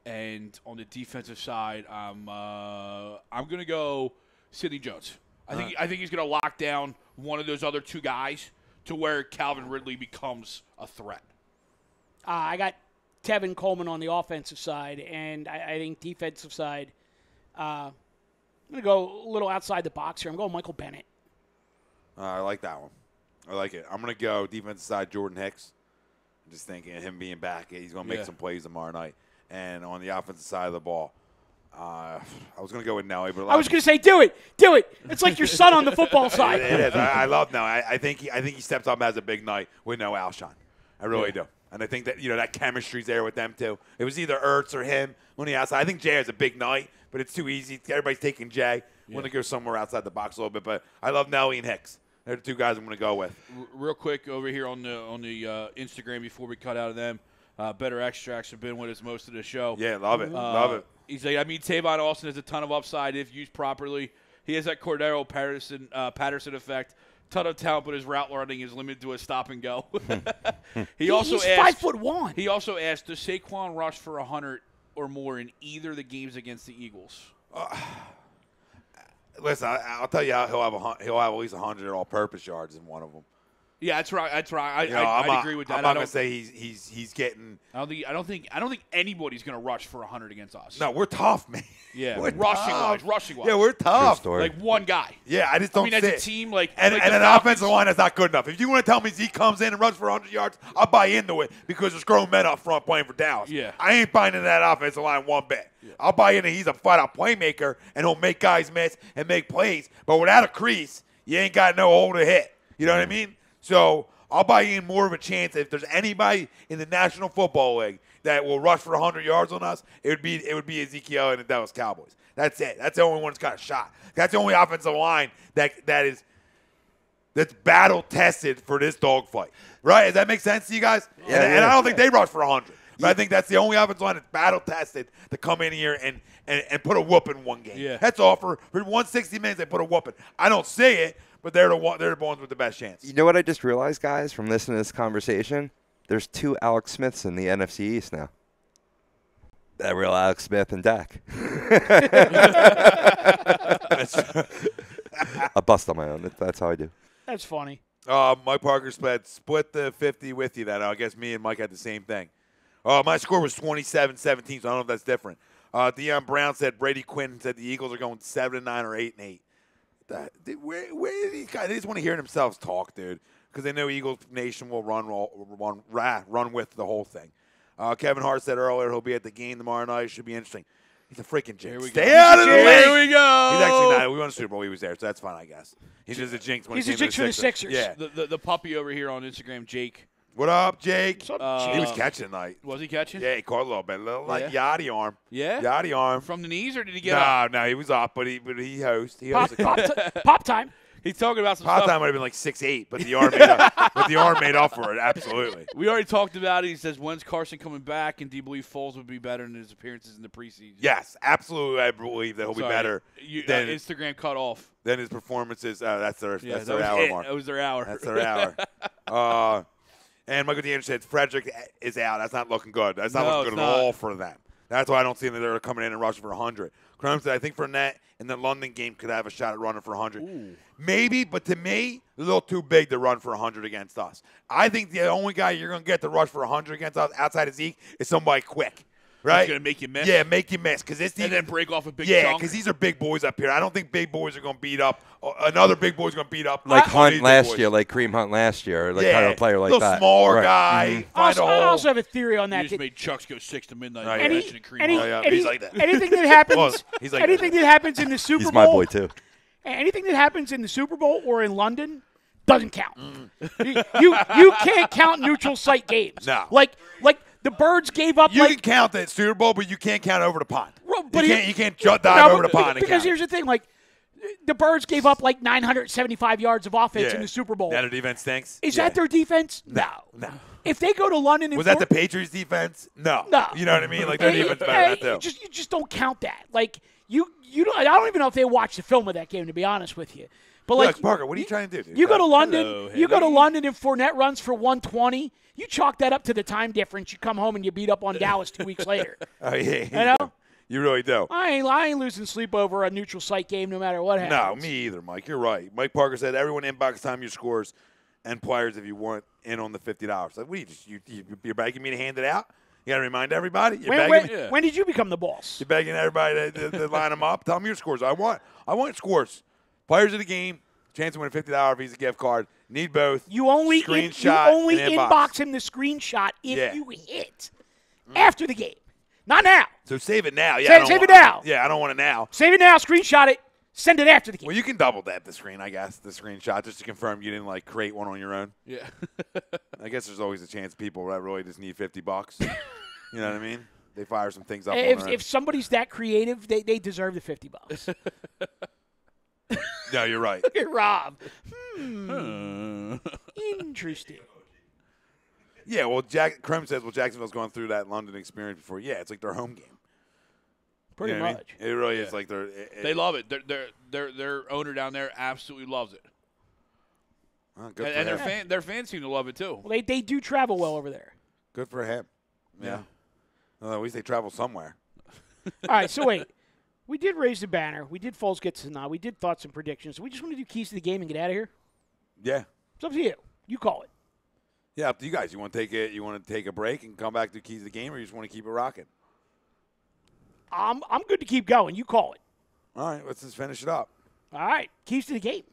Speaker 4: And on the defensive side, I'm going to go Sidney Jones. I think he's going to lock down one of those other 2 guys to where Calvin Ridley becomes a threat.
Speaker 3: I got Tevin Coleman on the offensive side, and I think defensive side, I'm going to go a little outside the box here. I'm going Michael Bennett.
Speaker 2: I like that one. I like it. I'm going to go defensive side Jordan Hicks. I'm just thinking of him being back. He's going to make some plays tomorrow night. And on the offensive side of the ball, I was going to go with Nelly, but
Speaker 3: I was going to say, do it. It's like your son on the football side.
Speaker 2: It is. I love Nelly. I think he steps up and has a big night with no Alshon. I really do. And I think that that chemistry's there with them too. It was either Ertz or him on the outside. I think Jay has a big night, but it's too easy. Everybody's taking Jay. I want to go somewhere outside the box a little bit, but I love Nelly and Hicks. They're the 2 guys I'm going to go with.
Speaker 4: Real quick over here on the Instagram before we cut out of them, Better Extracts have been with us most of the show.
Speaker 2: Yeah, love it. Love it.
Speaker 4: He's like, Tavon Austin has a ton of upside if used properly. He has that Cordero Patterson effect. Ton of talent, but his route running is limited to a stop and go. He's
Speaker 3: asked, 5'1".
Speaker 4: He also asked, does Saquon rush for 100 or more in either of the games against the Eagles?
Speaker 2: Listen, I'll tell you how he'll have at least 100 all-purpose yards in one of them.
Speaker 4: Yeah, that's right. I agree with that.
Speaker 2: I'm not going to say he's getting.
Speaker 4: I don't think anybody's going to rush for 100 against us.
Speaker 2: No, we're tough, man.
Speaker 4: Yeah,
Speaker 2: We're
Speaker 4: rushing wise.
Speaker 2: Yeah, we're tough.
Speaker 5: True story.
Speaker 4: Like one guy.
Speaker 2: Yeah, I just don't.
Speaker 4: I mean, as a team, and
Speaker 2: an offensive line that's not good enough. If you want to tell me Zeke comes in and runs for 100 yards, I'll buy into it because there's grown men up front playing for Dallas.
Speaker 4: Yeah.
Speaker 2: I ain't buying into that offensive line one bit. Yeah. I'll buy into he's a flat-out playmaker and he'll make guys miss and make plays. But without a crease, you ain't got no hole to hit. You know what I mean? So I'll buy in more of a chance if there's anybody in the National Football League that will rush for 100 yards on us. It would be Ezekiel and the Dallas Cowboys. That's it. That's the only one that's got a shot. That's the only offensive line that's battle tested for this dogfight. Right? Does that make sense to you guys?
Speaker 5: Yeah,
Speaker 2: and I don't think they rush for 100. But I think that's the only offensive line that's battle tested to come in here and put a whoop in one game.
Speaker 4: Yeah.
Speaker 2: That's all for 160 minutes. They put a whooping. I don't see it, but they're the ones with the best chance.
Speaker 5: You know what I just realized, guys, from listening to this conversation? There's 2 Alex Smiths in the NFC East now. That real Alex Smith and Dak. I bust on my own. That's how I do.
Speaker 3: That's funny.
Speaker 2: Mike Parker split the 50 with you. That I guess me and Mike had the same thing. My score was 27-17, so I don't know if that's different. Deion Brown said Brady Quinn said the Eagles are going 7-9 or 8-8. Where are these guys? They just want to hear themselves talk, dude, because they know Eagles Nation will run with the whole thing. Kevin Hart said earlier he'll be at the game tomorrow night. It should be interesting. He's a freaking jinx. Stay out of the league.
Speaker 4: Here we go.
Speaker 2: He's actually not. We won the Super Bowl. He was there, so that's fine, I guess. He's just a jinx when
Speaker 3: He's
Speaker 2: he
Speaker 3: a
Speaker 2: came
Speaker 3: jinx
Speaker 2: to
Speaker 3: for the Sixers.
Speaker 2: Yeah.
Speaker 4: The puppy over here on Instagram, Jake.
Speaker 2: What up, Jake?
Speaker 3: What's up,
Speaker 2: He was catching tonight.
Speaker 4: Was he catching?
Speaker 2: Yeah, he caught a little bit. A little like Yachty arm.
Speaker 4: Yeah?
Speaker 2: Yachty arm.
Speaker 4: From the knees, or did he get up?
Speaker 2: No, he was up, but he host. He
Speaker 3: Pop,
Speaker 2: hosted.
Speaker 3: pop time.
Speaker 4: He's talking about some
Speaker 2: Pop
Speaker 4: stuff.
Speaker 2: time would have been like 6'8", but the arm made up. But the arm made up for it. Absolutely.
Speaker 4: We already talked about it. He says, when's Carson coming back, and do you believe Foles would be better in his appearances in the preseason?
Speaker 2: Yes, absolutely. I believe that he'll be better than
Speaker 4: Instagram cut off.
Speaker 2: Than his performances. That's their
Speaker 4: That
Speaker 2: hour
Speaker 4: was
Speaker 2: mark.
Speaker 4: That was their hour.
Speaker 2: That's their hour. And Michael DeAndre said Frederick is out. That's not looking good. That's not looking good at all for them. That's why I don't see them that they're coming in and rushing for 100. Crum said, I think Fournette in the London game could have a shot at running for 100. Ooh. Maybe, but to me, a little too big to run for 100 against us. I think the only guy you're going to get to rush for 100 against us outside of Zeke is somebody quick. Right?
Speaker 4: He's going to make you miss?
Speaker 2: Yeah, make you miss. And
Speaker 4: then break off a big
Speaker 2: chunk.
Speaker 4: chunk?
Speaker 2: Yeah, because these are big boys up here. I don't think big boys are going to beat up. Another big boy's going to beat up.
Speaker 5: Like Hunt last year, like Kareem Hunt last year. Like kind of a player like that.
Speaker 2: A little smaller guy.
Speaker 3: I also have a theory on that.
Speaker 4: You just made Chucks go 6 to midnight.
Speaker 2: He's like that.
Speaker 3: Anything that happens, that happens in the Super Bowl.
Speaker 5: He's my boy, too.
Speaker 3: Anything that happens in the Super Bowl or in London doesn't count. You can't count neutral site games.
Speaker 2: No.
Speaker 3: Like the Birds gave up.
Speaker 2: You can count that Super Bowl, but you can't count over the pond.
Speaker 3: But
Speaker 2: you can't dive over the pond.
Speaker 3: Because here's the thing, like the Birds gave up like 975 yards of offense in the Super Bowl.
Speaker 2: That their defense stinks.
Speaker 3: Is that their defense? No.
Speaker 2: If
Speaker 3: they go to London,
Speaker 2: was that the Patriots' defense? No. You know what I mean? Like their defense better than that too.
Speaker 3: You just don't count that. Like you don't. I don't even know if they watched the film of that game, to be honest with you. But
Speaker 2: like Parker, what are you trying to do? Dude?
Speaker 3: You go to London. You go to London and Fournette runs for 120. You chalk that up to the time difference. You come home and you beat up on Dallas 2 weeks later.
Speaker 2: Oh yeah,
Speaker 3: you know.
Speaker 2: You really do.
Speaker 3: I ain't losing sleep over a neutral site game, no matter what happens.
Speaker 2: No, me either, Mike. You're right. Mike Parker said everyone inbox time your scores and players if you want in on the $50. Like, what you're begging me to hand it out? You got to remind everybody.
Speaker 3: When did you become the boss?
Speaker 2: You're begging everybody to line them up. Tell me your scores. I want scores. Players of the game. Chance to win a $50 Visa gift card. Need both.
Speaker 3: You only inbox him the screenshot if you hit after the game. Not now.
Speaker 2: So save it now. Yeah,
Speaker 3: save it now.
Speaker 2: Yeah, I don't want it now.
Speaker 3: Save it now. Screenshot it. Send it after the game.
Speaker 2: Well, you can double tap the screen, I guess, the screenshot, just to confirm you didn't create one on your own.
Speaker 4: Yeah.
Speaker 2: I guess there's always a chance people that really just need $50. You know what I mean? They fire some things up.
Speaker 3: If somebody's that creative, they deserve the $50.
Speaker 2: No, you're right.
Speaker 3: Look at Rob. Interesting.
Speaker 2: Yeah, well, Crum says, Jacksonville's gone through that London experience before. Yeah, it's like their home game.
Speaker 3: Pretty much.
Speaker 2: I mean? It really is like
Speaker 4: they love it. Their owner down there absolutely loves it.
Speaker 2: Oh, good
Speaker 4: and
Speaker 2: for
Speaker 4: their fans seem to love it too.
Speaker 3: Well, they do travel well over there.
Speaker 2: Good for him. Yeah. Well, at least they travel somewhere.
Speaker 3: All right, so wait. We did raise the banner. We did Foles gets to nod. We did thoughts and predictions. We just want to do keys to the game and get out of here.
Speaker 2: Yeah.
Speaker 3: It's up to you. You call it.
Speaker 2: Yeah, up to you guys. You want to take a break and come back to keys to the game, or you just want to keep it rocking?
Speaker 3: I'm good to keep going. You call it.
Speaker 2: All right, let's just finish it up.
Speaker 3: All right, keys to the game.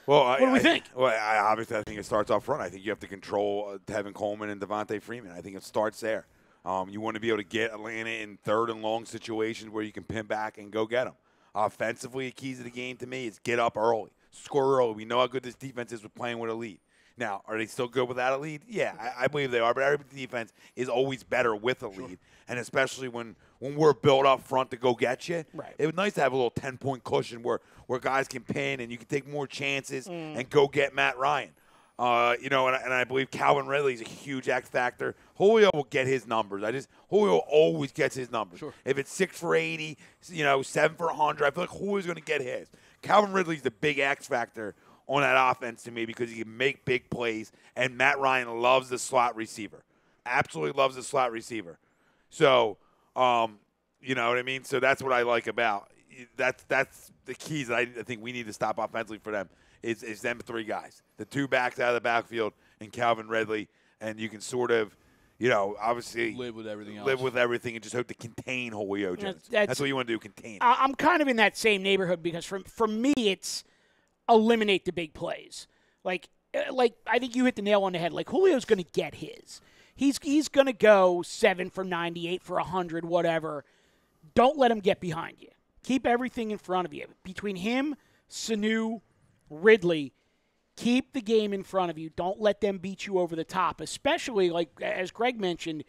Speaker 2: Well,
Speaker 3: what do we think?
Speaker 2: Obviously, I think it starts up front. I think you have to control Tevin Coleman and Devontae Freeman. I think it starts there. You want to be able to get Atlanta in third and long situations where you can pin back and go get them. Offensively, keys to the game to me is get up early, score early. We know how good this defense is with playing with a lead. Now, are they still good without a lead? Yeah, I believe they are. But every defense is always better with a lead, and especially when we're built up front to go get you.
Speaker 3: Right.
Speaker 2: It was nice to have a little 10-point cushion where guys can pin and you can take more chances and go get Matt Ryan. And I believe Calvin Ridley is a huge X factor. Julio will get his numbers. Julio always gets his numbers.
Speaker 4: Sure.
Speaker 2: If it's 6 for 80, 7 for 100, I feel like Julio's going to get his. Calvin Ridley's the big X factor on that offense to me because he can make big plays, and Matt Ryan loves the slot receiver. Absolutely loves the slot receiver. So, you know what I mean? So that's what I like about. That's the keys that I think we need to stop offensively for them. Is them 3 guys, the 2 backs out of the backfield and Calvin Ridley, and you can sort of, obviously
Speaker 4: live with everything
Speaker 2: and just hope to contain Julio Jones. That's what you want to do, contain.
Speaker 3: I'm kind of in that same neighborhood because for me it's eliminate the big plays. Like I think you hit the nail on the head. Like Julio's going to get his. He's going to go 7 for 98 for 100, whatever. Don't let him get behind you. Keep everything in front of you. Between him, Sanu, Ridley, Keep the game in front of you. Don't let them beat you over the top, especially, like as Greg mentioned,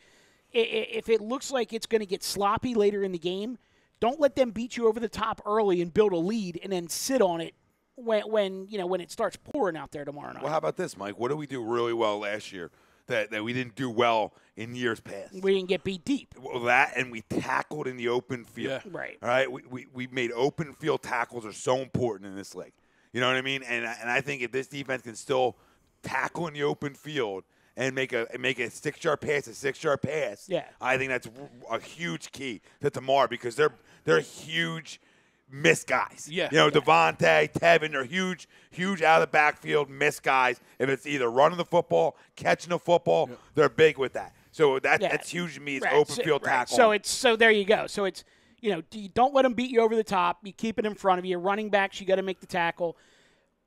Speaker 3: if it looks like it's going to get sloppy later in the game, don't let them beat you over the top early and build a lead and then sit on it when it starts pouring out there tomorrow night.
Speaker 2: Well, how about this, Mike? What did we do really well last year that we didn't do well in years past?
Speaker 3: We didn't get beat deep.
Speaker 2: Well, that, and we tackled in the open field.
Speaker 4: Yeah.
Speaker 3: Right.
Speaker 2: All right? We made open field tackles are so important in this league. You know what I mean? And I think if this defense can still tackle in the open field and make a 6-yard pass,
Speaker 3: yeah.
Speaker 2: I think that's a huge key to tomorrow because they're huge miss guys.
Speaker 4: Yeah.
Speaker 2: Devontae, Tevin, they're huge out of the backfield miss guys. If it's either running the football, catching the football, they're big with that. So that's huge to me. It's open field tackle.
Speaker 3: So there you go. So it's you don't let them beat you over the top. You keep it in front of you. Running backs, you got to make the tackle.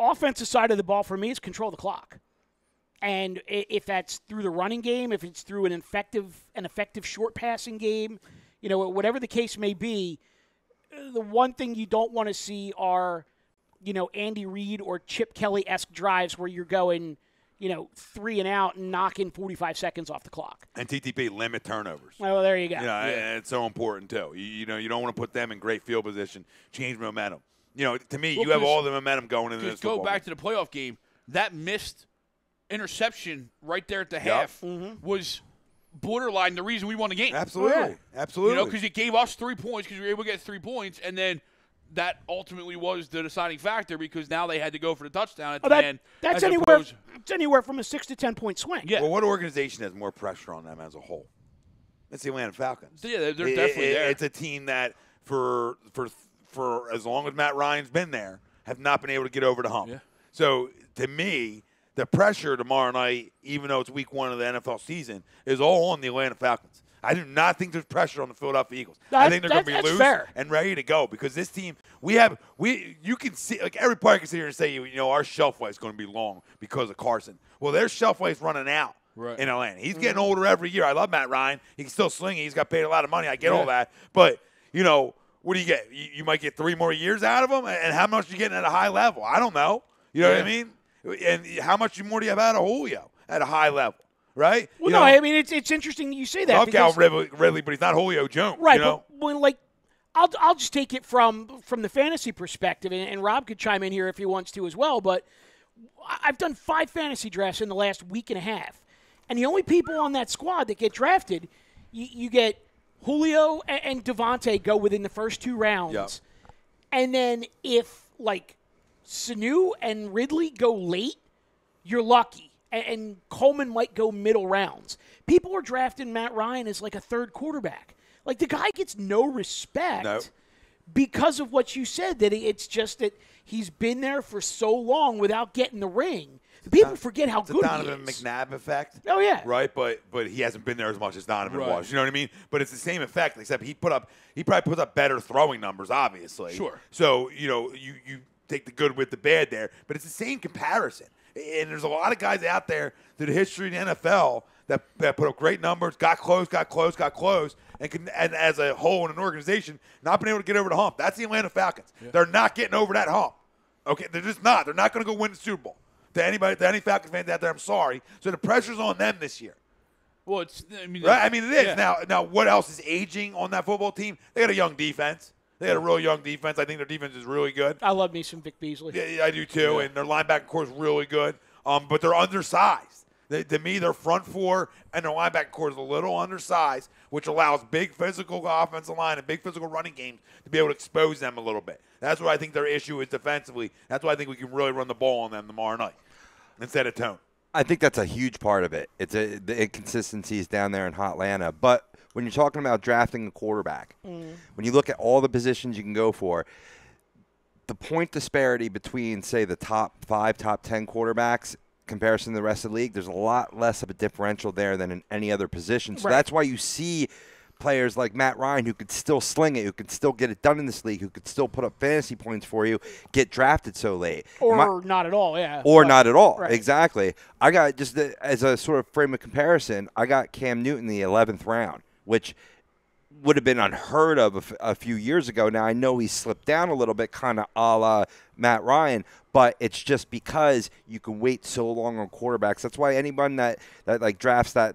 Speaker 3: Offensive side of the ball for me is control the clock. And if that's through the running game, if it's through an effective short passing game, whatever the case may be, the one thing you don't want to see are, Andy Reid or Chip Kelly-esque drives where you're going, 3 and out and knocking 45 seconds off the clock.
Speaker 2: And TTP, limit turnovers.
Speaker 3: Well, there you go.
Speaker 2: And it's so important, too. You don't want to put them in great field position, change momentum. To me, you have all the momentum going into this football
Speaker 4: go back to the playoff game. That missed interception right there at the half was borderline the reason we won the game.
Speaker 2: Absolutely. Absolutely.
Speaker 4: Because it gave us 3 points because we were able to get 3 points, and then that ultimately was the deciding factor because now they had to go for the touchdown at the end.
Speaker 3: That's anywhere from a 6 to 10 point swing.
Speaker 4: Yeah.
Speaker 2: Well, what organization has more pressure on them as a whole? It's the Atlanta Falcons.
Speaker 4: Yeah, they're definitely there.
Speaker 2: It's a team that for as long as Matt Ryan's been there, have not been able to get over the hump.
Speaker 4: Yeah.
Speaker 2: So to me, the pressure tomorrow night, even though it's week 1 of the NFL season, is all on the Atlanta Falcons. I do not think there's pressure on the Philadelphia Eagles. I think they're going to be loose and ready to go because this team, you can see, like every player can sit here and say, our shelf life is going to be long because of Carson. Well, their shelf life is running out in Atlanta. He's getting older every year. I love Matt Ryan. He can still sling it. He's got paid a lot of money. I get all that. But, what do you get? You might get 3 more years out of him, and how much are you getting at a high level? I don't know. You know what I mean? And how much more do you have out of Julio at a high level, right?
Speaker 3: Well, I mean, it's interesting you say that.
Speaker 2: I love Calvin Ridley, but he's not Julio Jones.
Speaker 3: Right, but when, I'll just take it from the fantasy perspective, and Rob could chime in here if he wants to as well, but I've done 5 fantasy drafts in the last week and a half, and the only people on that squad that get drafted, you get Julio and Devontae go within the first 2 rounds.
Speaker 2: Yep.
Speaker 3: And then if, Sanu and Ridley go late, you're lucky. And Coleman might go middle rounds. People are drafting Matt Ryan as a third quarterback. The guy gets no respect because of what you said, that it's just that he's been there for so long without getting the ring. People forget how good he is.
Speaker 2: Donovan McNabb effect.
Speaker 3: Oh, yeah.
Speaker 2: Right? But he hasn't been there as much as Donovan was. You know what I mean? But it's the same effect, except he probably puts up better throwing numbers, obviously.
Speaker 4: Sure.
Speaker 2: So, you take the good with the bad there. But it's the same comparison. And there's a lot of guys out there through the history of the NFL that put up great numbers, got close, and as a whole in an organization, not been able to get over the hump. That's the Atlanta Falcons. Yeah. They're not getting over that hump. Okay? They're just not. They're not going to go win the Super Bowl. To any Falcons fans out there, I'm sorry. So the pressure's on them this year.
Speaker 4: Well, it
Speaker 2: is.
Speaker 4: Yeah.
Speaker 2: Now, what else is aging on that football team? They got a young defense. They got a real young defense. I think their defense is really good.
Speaker 3: I love me some Vic Beasley.
Speaker 2: Yeah, I do too. Yeah. And their linebacker core is really good. But they're undersized. To me, their front 4 and their linebacker core is a little undersized, which allows big physical offensive line and big physical running games to be able to expose them a little bit. That's what I think their issue is defensively. That's why I think we can really run the ball on them tomorrow night instead of Tone.
Speaker 5: I think that's a huge part of it. It's the inconsistencies down there in Hotlanta. But when you're talking about drafting a quarterback, when you look at all the positions you can go for, the point disparity between, say, the top 5, top 10 quarterbacks comparison to the rest of the league, there's a lot less of a differential there than in any other position. So that's why you see players like Matt Ryan who could still sling it, who could still get it done in this league, who could still put up fantasy points for you, get drafted so late.
Speaker 3: Or not at all, yeah.
Speaker 5: Or not at all,
Speaker 3: right.
Speaker 5: Exactly. I got, just as a sort of frame of comparison, I got Cam Newton in the 11th round, which would have been unheard of a few years ago. Now, I know he slipped down a little bit, kind of a la Matt Ryan, but it's just because you can wait so long on quarterbacks. That's why anyone that like drafts that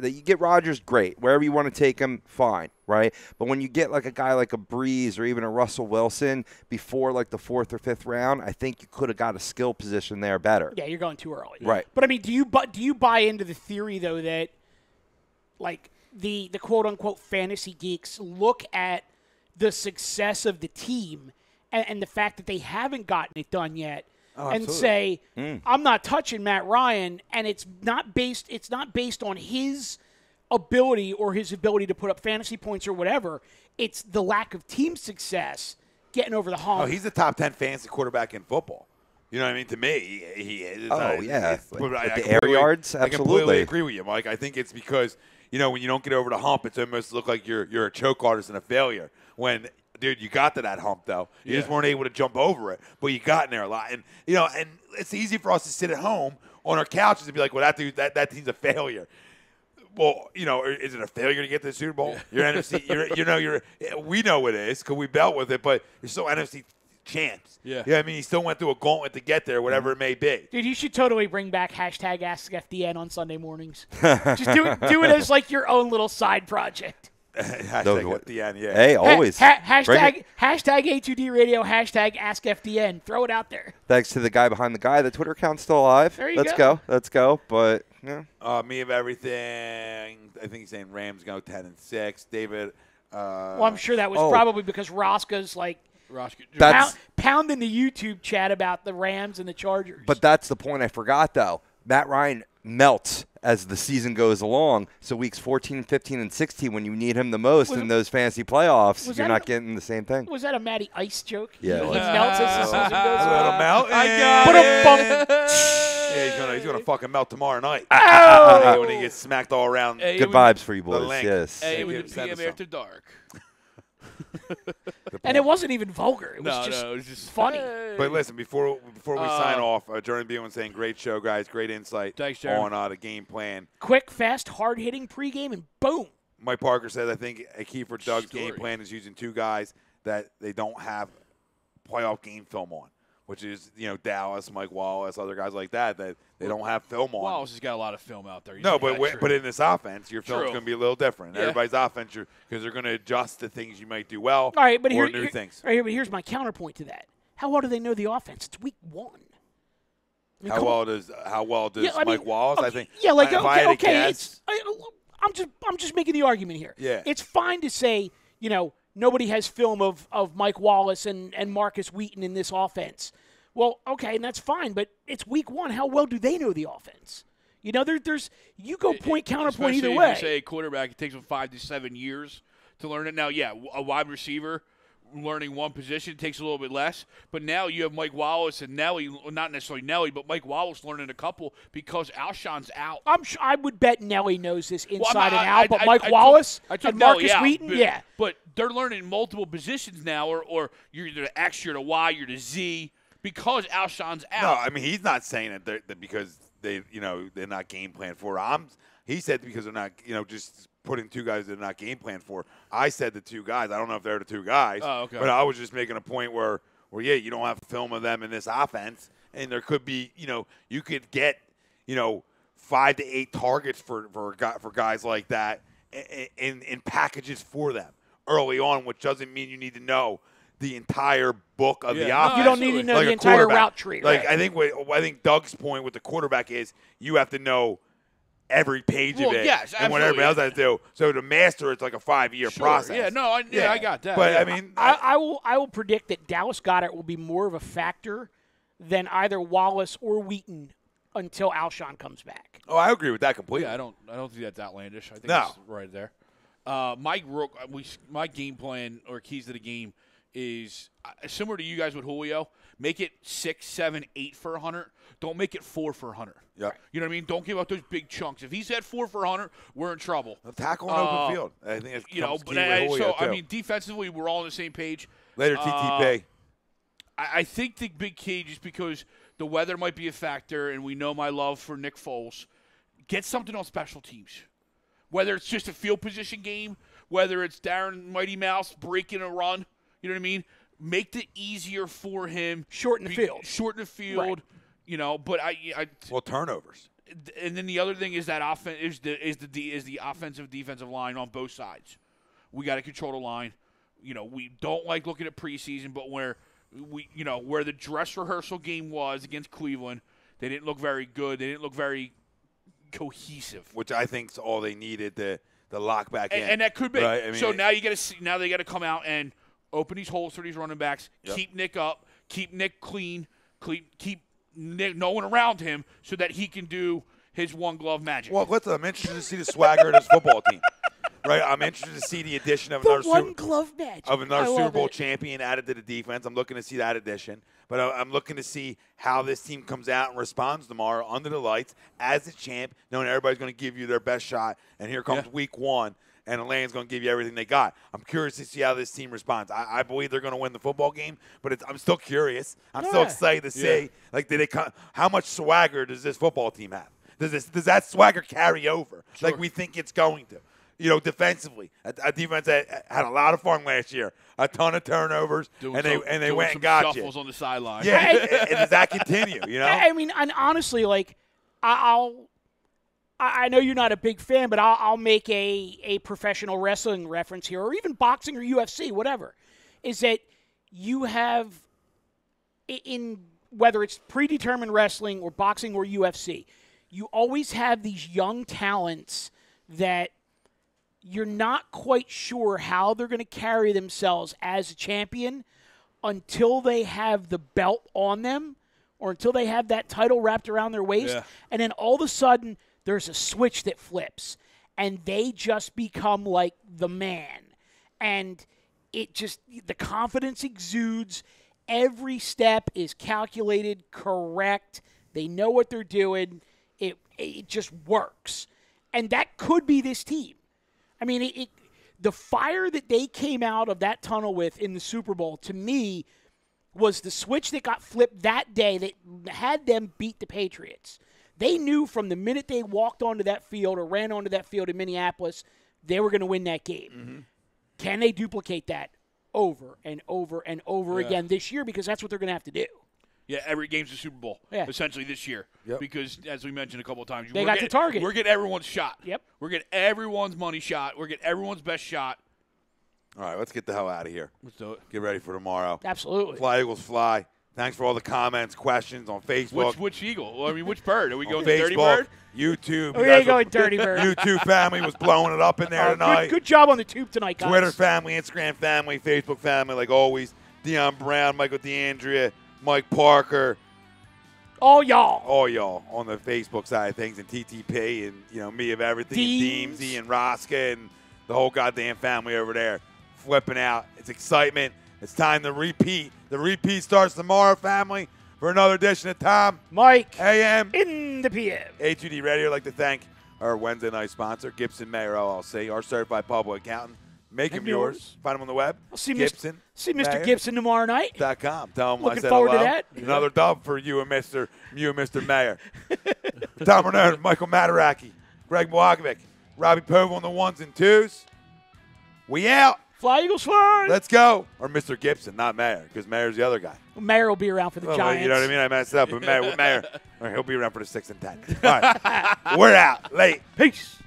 Speaker 5: you get Rodgers, great. Wherever you want to take him, fine, right? But when you get like a guy like a Breeze or even a Russell Wilson before like the 4th or 5th round, I think you could have got a skill position there better.
Speaker 3: Yeah, you're going too early.
Speaker 5: Right.
Speaker 3: But I mean, do you buy into the theory though that like the quote unquote fantasy geeks look at the success of the team and the fact that they haven't gotten it done yet and say, I'm not touching Matt Ryan, and it's not based on his ability or his ability to put up fantasy points or whatever. It's the lack of team success getting over the hump.
Speaker 2: Oh, he's the top 10 fantasy quarterback in football. You know what I mean? To me, he is.
Speaker 5: Yeah. With
Speaker 2: I
Speaker 5: the air yards,
Speaker 2: I completely
Speaker 5: absolutely.
Speaker 2: agree with you, Mike. I think it's because, you know, when you don't get over the hump, it's almost look like you're a choke artist and a failure. When, dude, you got to that hump, though. You just weren't able to jump over it, but you got in there a lot. And, you know, and it's easy for us to sit at home on our couches and be like, well, that team's a failure. Well, you know, is it a failure to get to the Super Bowl? You're NFC. We know it is because we dealt with it, but you're still NFC champs.
Speaker 4: Yeah.
Speaker 2: I mean, he still went through a gauntlet to get there, whatever it may be.
Speaker 3: Dude, you should totally bring back hashtag AskFDN on Sunday mornings. Just do it as like your own little side project.
Speaker 2: Hashtag at the end, yeah.
Speaker 5: Hey, always.
Speaker 3: Hashtag A2D Radio, hashtag AskFDN. Throw it out there.
Speaker 5: Thanks to the guy behind the guy. The Twitter account's still alive.
Speaker 3: There you
Speaker 5: Let's
Speaker 3: go.
Speaker 5: go. But, yeah.
Speaker 2: Me of everything. I think he's saying Rams go 10-6. David.
Speaker 3: Well, I'm sure that was probably because Rosca's like pounding the YouTube chat about the Rams and the Chargers.
Speaker 5: But that's the point I forgot, though. Matt Ryan melts as the season goes along. So weeks 14, 15, and 16, when you need him the most in those fantasy playoffs, you're not getting the same thing.
Speaker 3: Was that a Matty Ice joke?
Speaker 5: Yeah.
Speaker 3: He melts as the season goes on.
Speaker 2: Melt. Yeah, he's gonna fucking melt tomorrow night. When he gets smacked all around.
Speaker 5: Good vibes for you boys.
Speaker 2: link.
Speaker 5: Yes.
Speaker 4: Hey, with the PM after dark.
Speaker 3: And it wasn't even vulgar. It was
Speaker 4: It was just
Speaker 3: funny.
Speaker 2: But listen, before we sign off, Jordan Beeman saying, great show, guys. Great insight
Speaker 4: Thanks, Jared.
Speaker 2: on the game plan.
Speaker 3: Quick, fast, hard-hitting pregame, and boom.
Speaker 2: Mike Parker says, I think a key for Doug's game plan is using two guys that they don't have playoff game film on, which is, you know, Dallas, Mike Wallace, other guys like that they don't have film on.
Speaker 4: Wallace has got a lot of film out there.
Speaker 2: No, but in this offense, your film's going to be a little different.
Speaker 4: Yeah.
Speaker 2: Everybody's offense, because they're going to adjust the things you might do well
Speaker 3: All right, but
Speaker 2: or new things.
Speaker 3: All right, but here's my counterpoint to that. How well do they know the offense? It's week 1. I mean,
Speaker 2: How well does Mike Wallace?
Speaker 3: Okay,
Speaker 2: I think.
Speaker 3: Yeah, like
Speaker 2: if I had to
Speaker 3: okay.
Speaker 2: guess,
Speaker 3: I'm just making the argument here.
Speaker 2: Yeah.
Speaker 3: It's fine to say, you know, nobody has film of Mike Wallace and Marcus Wheaton in this offense. Well, okay, and that's fine, but it's week 1. How well do they know the offense? You know, there's you go point counterpoint either way.
Speaker 4: If you say a quarterback, it takes them 5 to 7 years to learn it. Now, yeah, a wide receiver learning one position takes a little bit less, but now you have Mike Wallace and Nelly, not necessarily Nelly, but Mike Wallace learning a couple because Alshon's out.
Speaker 3: I would bet Nelly knows this inside
Speaker 4: Well,
Speaker 3: and out, but Mike
Speaker 4: I
Speaker 3: Wallace
Speaker 4: took
Speaker 3: and Marcus
Speaker 4: Nelly
Speaker 3: Wheaton,
Speaker 4: out,
Speaker 3: yeah.
Speaker 4: But they're learning multiple positions now, or you're either the X, you're the Y, you're the Z, because Alshon's out.
Speaker 2: no, I mean he's not saying it that because they're not game plan for. He said because they're not, just putting two guys they're not game plan for. I said the two guys. I don't know if they're the two guys.
Speaker 4: Oh, okay.
Speaker 2: But I was just making a point where you don't have film of them in this offense, and there could be, you could get, 5 to 8 targets for guys like that in packages for them early on, which doesn't mean you need to know the entire book of the offense.
Speaker 3: You don't need to know
Speaker 2: like
Speaker 3: the entire
Speaker 2: quarterback.
Speaker 3: route tree.
Speaker 2: Like
Speaker 3: right.
Speaker 2: I think Doug's point with the quarterback is you have to know every page of it
Speaker 4: yes,
Speaker 2: and what everybody else has to do. So to master, it's like a 5-year process.
Speaker 4: Yeah, no, I got that.
Speaker 2: But
Speaker 4: yeah.
Speaker 2: I mean,
Speaker 3: I will predict that Dallas Goedert will be more of a factor than either Wallace or Wheaton until Alshon comes back.
Speaker 2: oh, I agree with that completely.
Speaker 4: Yeah, I don't think that's outlandish. I think
Speaker 2: No.
Speaker 4: that's right there. My game plan or keys to the game is similar to you guys with Julio. Make it 6, 7, 8 for 100. Don't make it 4 for 100.
Speaker 2: Yeah.
Speaker 4: You know what I mean? Don't give up those big chunks. If he's at 4 for 100, we're in trouble.
Speaker 2: Tackle in open field. I think it's
Speaker 4: I mean, defensively, we're all on the same page.
Speaker 2: later TTP.
Speaker 4: I think the big key, just because the weather might be a factor, and we know my love for Nick Foles, get something on special teams. Whether it's just a field position game, whether it's Darren Mighty Mouse breaking a run, you know what I mean? Make it easier for him.
Speaker 3: Shorten the field.
Speaker 4: Shorten the field.
Speaker 3: Right.
Speaker 4: You know, but
Speaker 2: well, turnovers.
Speaker 4: And then the other thing is that offense is the offensive defensive line on both sides. We got to control the line. You know, we don't like looking at preseason, but where the dress rehearsal game was against Cleveland, they didn't look very good. They didn't look very cohesive,
Speaker 2: which I think is all they needed to lock back in.
Speaker 4: And that could be.
Speaker 2: Right? I mean,
Speaker 4: so now you got to see. Now they got to come out and open these holes for these running backs.
Speaker 2: Yep.
Speaker 4: Keep Nick up. Keep Nick clean. Keep Nick, no one around him, so that he can do his one glove magic.
Speaker 2: Well, listen, I'm interested to see the swagger of this football team. Right, I'm interested to see the addition of another Super Bowl champion added to the defense. I'm looking to see that addition, but I'm looking to see how this team comes out and responds tomorrow under the lights as the champ, knowing everybody's going to give you their best shot. And here comes week one, and Atlanta's going to give you everything they got. I'm curious to see how this team responds. I believe they're going to win the football game, but I'm still curious. I'm still excited to see, how much swagger does this football team have? Does that swagger carry over like we think it's going to? You know, defensively, a defense that had a lot of fun last year, a ton of turnovers, and they went and got you.
Speaker 4: Shuffles on the sideline.
Speaker 2: Yeah, and does that continue? You know,
Speaker 3: I mean, and honestly, like I know you're not a big fan, but I'll make a professional wrestling reference here, or even boxing or UFC, whatever. Is that you have in whether it's predetermined wrestling or boxing or UFC, you always have these young talents that you're not quite sure how they're going to carry themselves as a champion until they have the belt on them or until they have that title wrapped around their waist. Yeah. And then all of a sudden, there's a switch that flips, and they just become like the man. And the confidence exudes. Every step is calculated, correct. They know what they're doing. It just works. And that could be this team. I mean, the fire that they came out of that tunnel with in the Super Bowl, to me, was the switch that got flipped that day that had them beat the Patriots. They knew from the minute they walked onto that field or ran onto that field in Minneapolis, they were going to win that game. Mm-hmm. Can they duplicate that over and over and over again this year? Because that's what they're going to have to do.
Speaker 4: Yeah, every game's a Super Bowl, essentially, this year. Yep. Because, as we mentioned a couple of times,
Speaker 3: they got the target.
Speaker 4: We're getting everyone's shot.
Speaker 3: Yep.
Speaker 4: We're getting everyone's money shot. We're getting everyone's best shot.
Speaker 2: All right, let's get the hell out of here.
Speaker 4: Let's do it.
Speaker 2: Get ready for tomorrow.
Speaker 3: Absolutely.
Speaker 2: Fly, Eagles, fly. Thanks for all the comments, questions on Facebook.
Speaker 4: Which Eagle? Well, I mean, which bird? Are we going
Speaker 2: Facebook,
Speaker 4: Dirty Bird?
Speaker 2: YouTube.
Speaker 3: Oh, yeah, going Dirty Bird.
Speaker 2: YouTube family was blowing it up in there tonight.
Speaker 3: Good job on the tube tonight, guys.
Speaker 2: Twitter family, Instagram family, Facebook family, like always. Deion Brown, Michael DeAndrea, Mike Parker.
Speaker 3: All y'all
Speaker 2: on the Facebook side of things, and TTP, and me of everything, and Deemsy and Rosca, and the whole goddamn family over there, flipping out. It's excitement. It's time to repeat. The repeat starts tomorrow, family, for another edition of Tom,
Speaker 3: Mike,
Speaker 2: AM
Speaker 3: in the PM.
Speaker 2: A2D Radio. I'd like to thank our Wednesday night sponsor, Gibson Mayer LLC, our certified public accountant. Make him yours. Find him on the web.
Speaker 3: I'll see
Speaker 2: Gibson.
Speaker 3: Mr. Gibson tomorrow night.
Speaker 2: .com. Tell him
Speaker 3: Looking
Speaker 2: I said
Speaker 3: forward
Speaker 2: hello.
Speaker 3: to that.
Speaker 2: Another dub for you and Mr. Mayer. Tom Bernard, Michael Mataraki, Greg Milakovic, Robbie Povo on the ones and twos. We out.
Speaker 3: Fly, Eagles, fly.
Speaker 2: Let's go. Or Mr. Gibson, not Mayer, because Mayer's the other guy.
Speaker 3: Well, Mayer will be around for the Giants.
Speaker 2: You know what I mean? I messed up. But Mayer, he'll be around for the 6 and 10. All right. We're out. Late.
Speaker 3: Peace.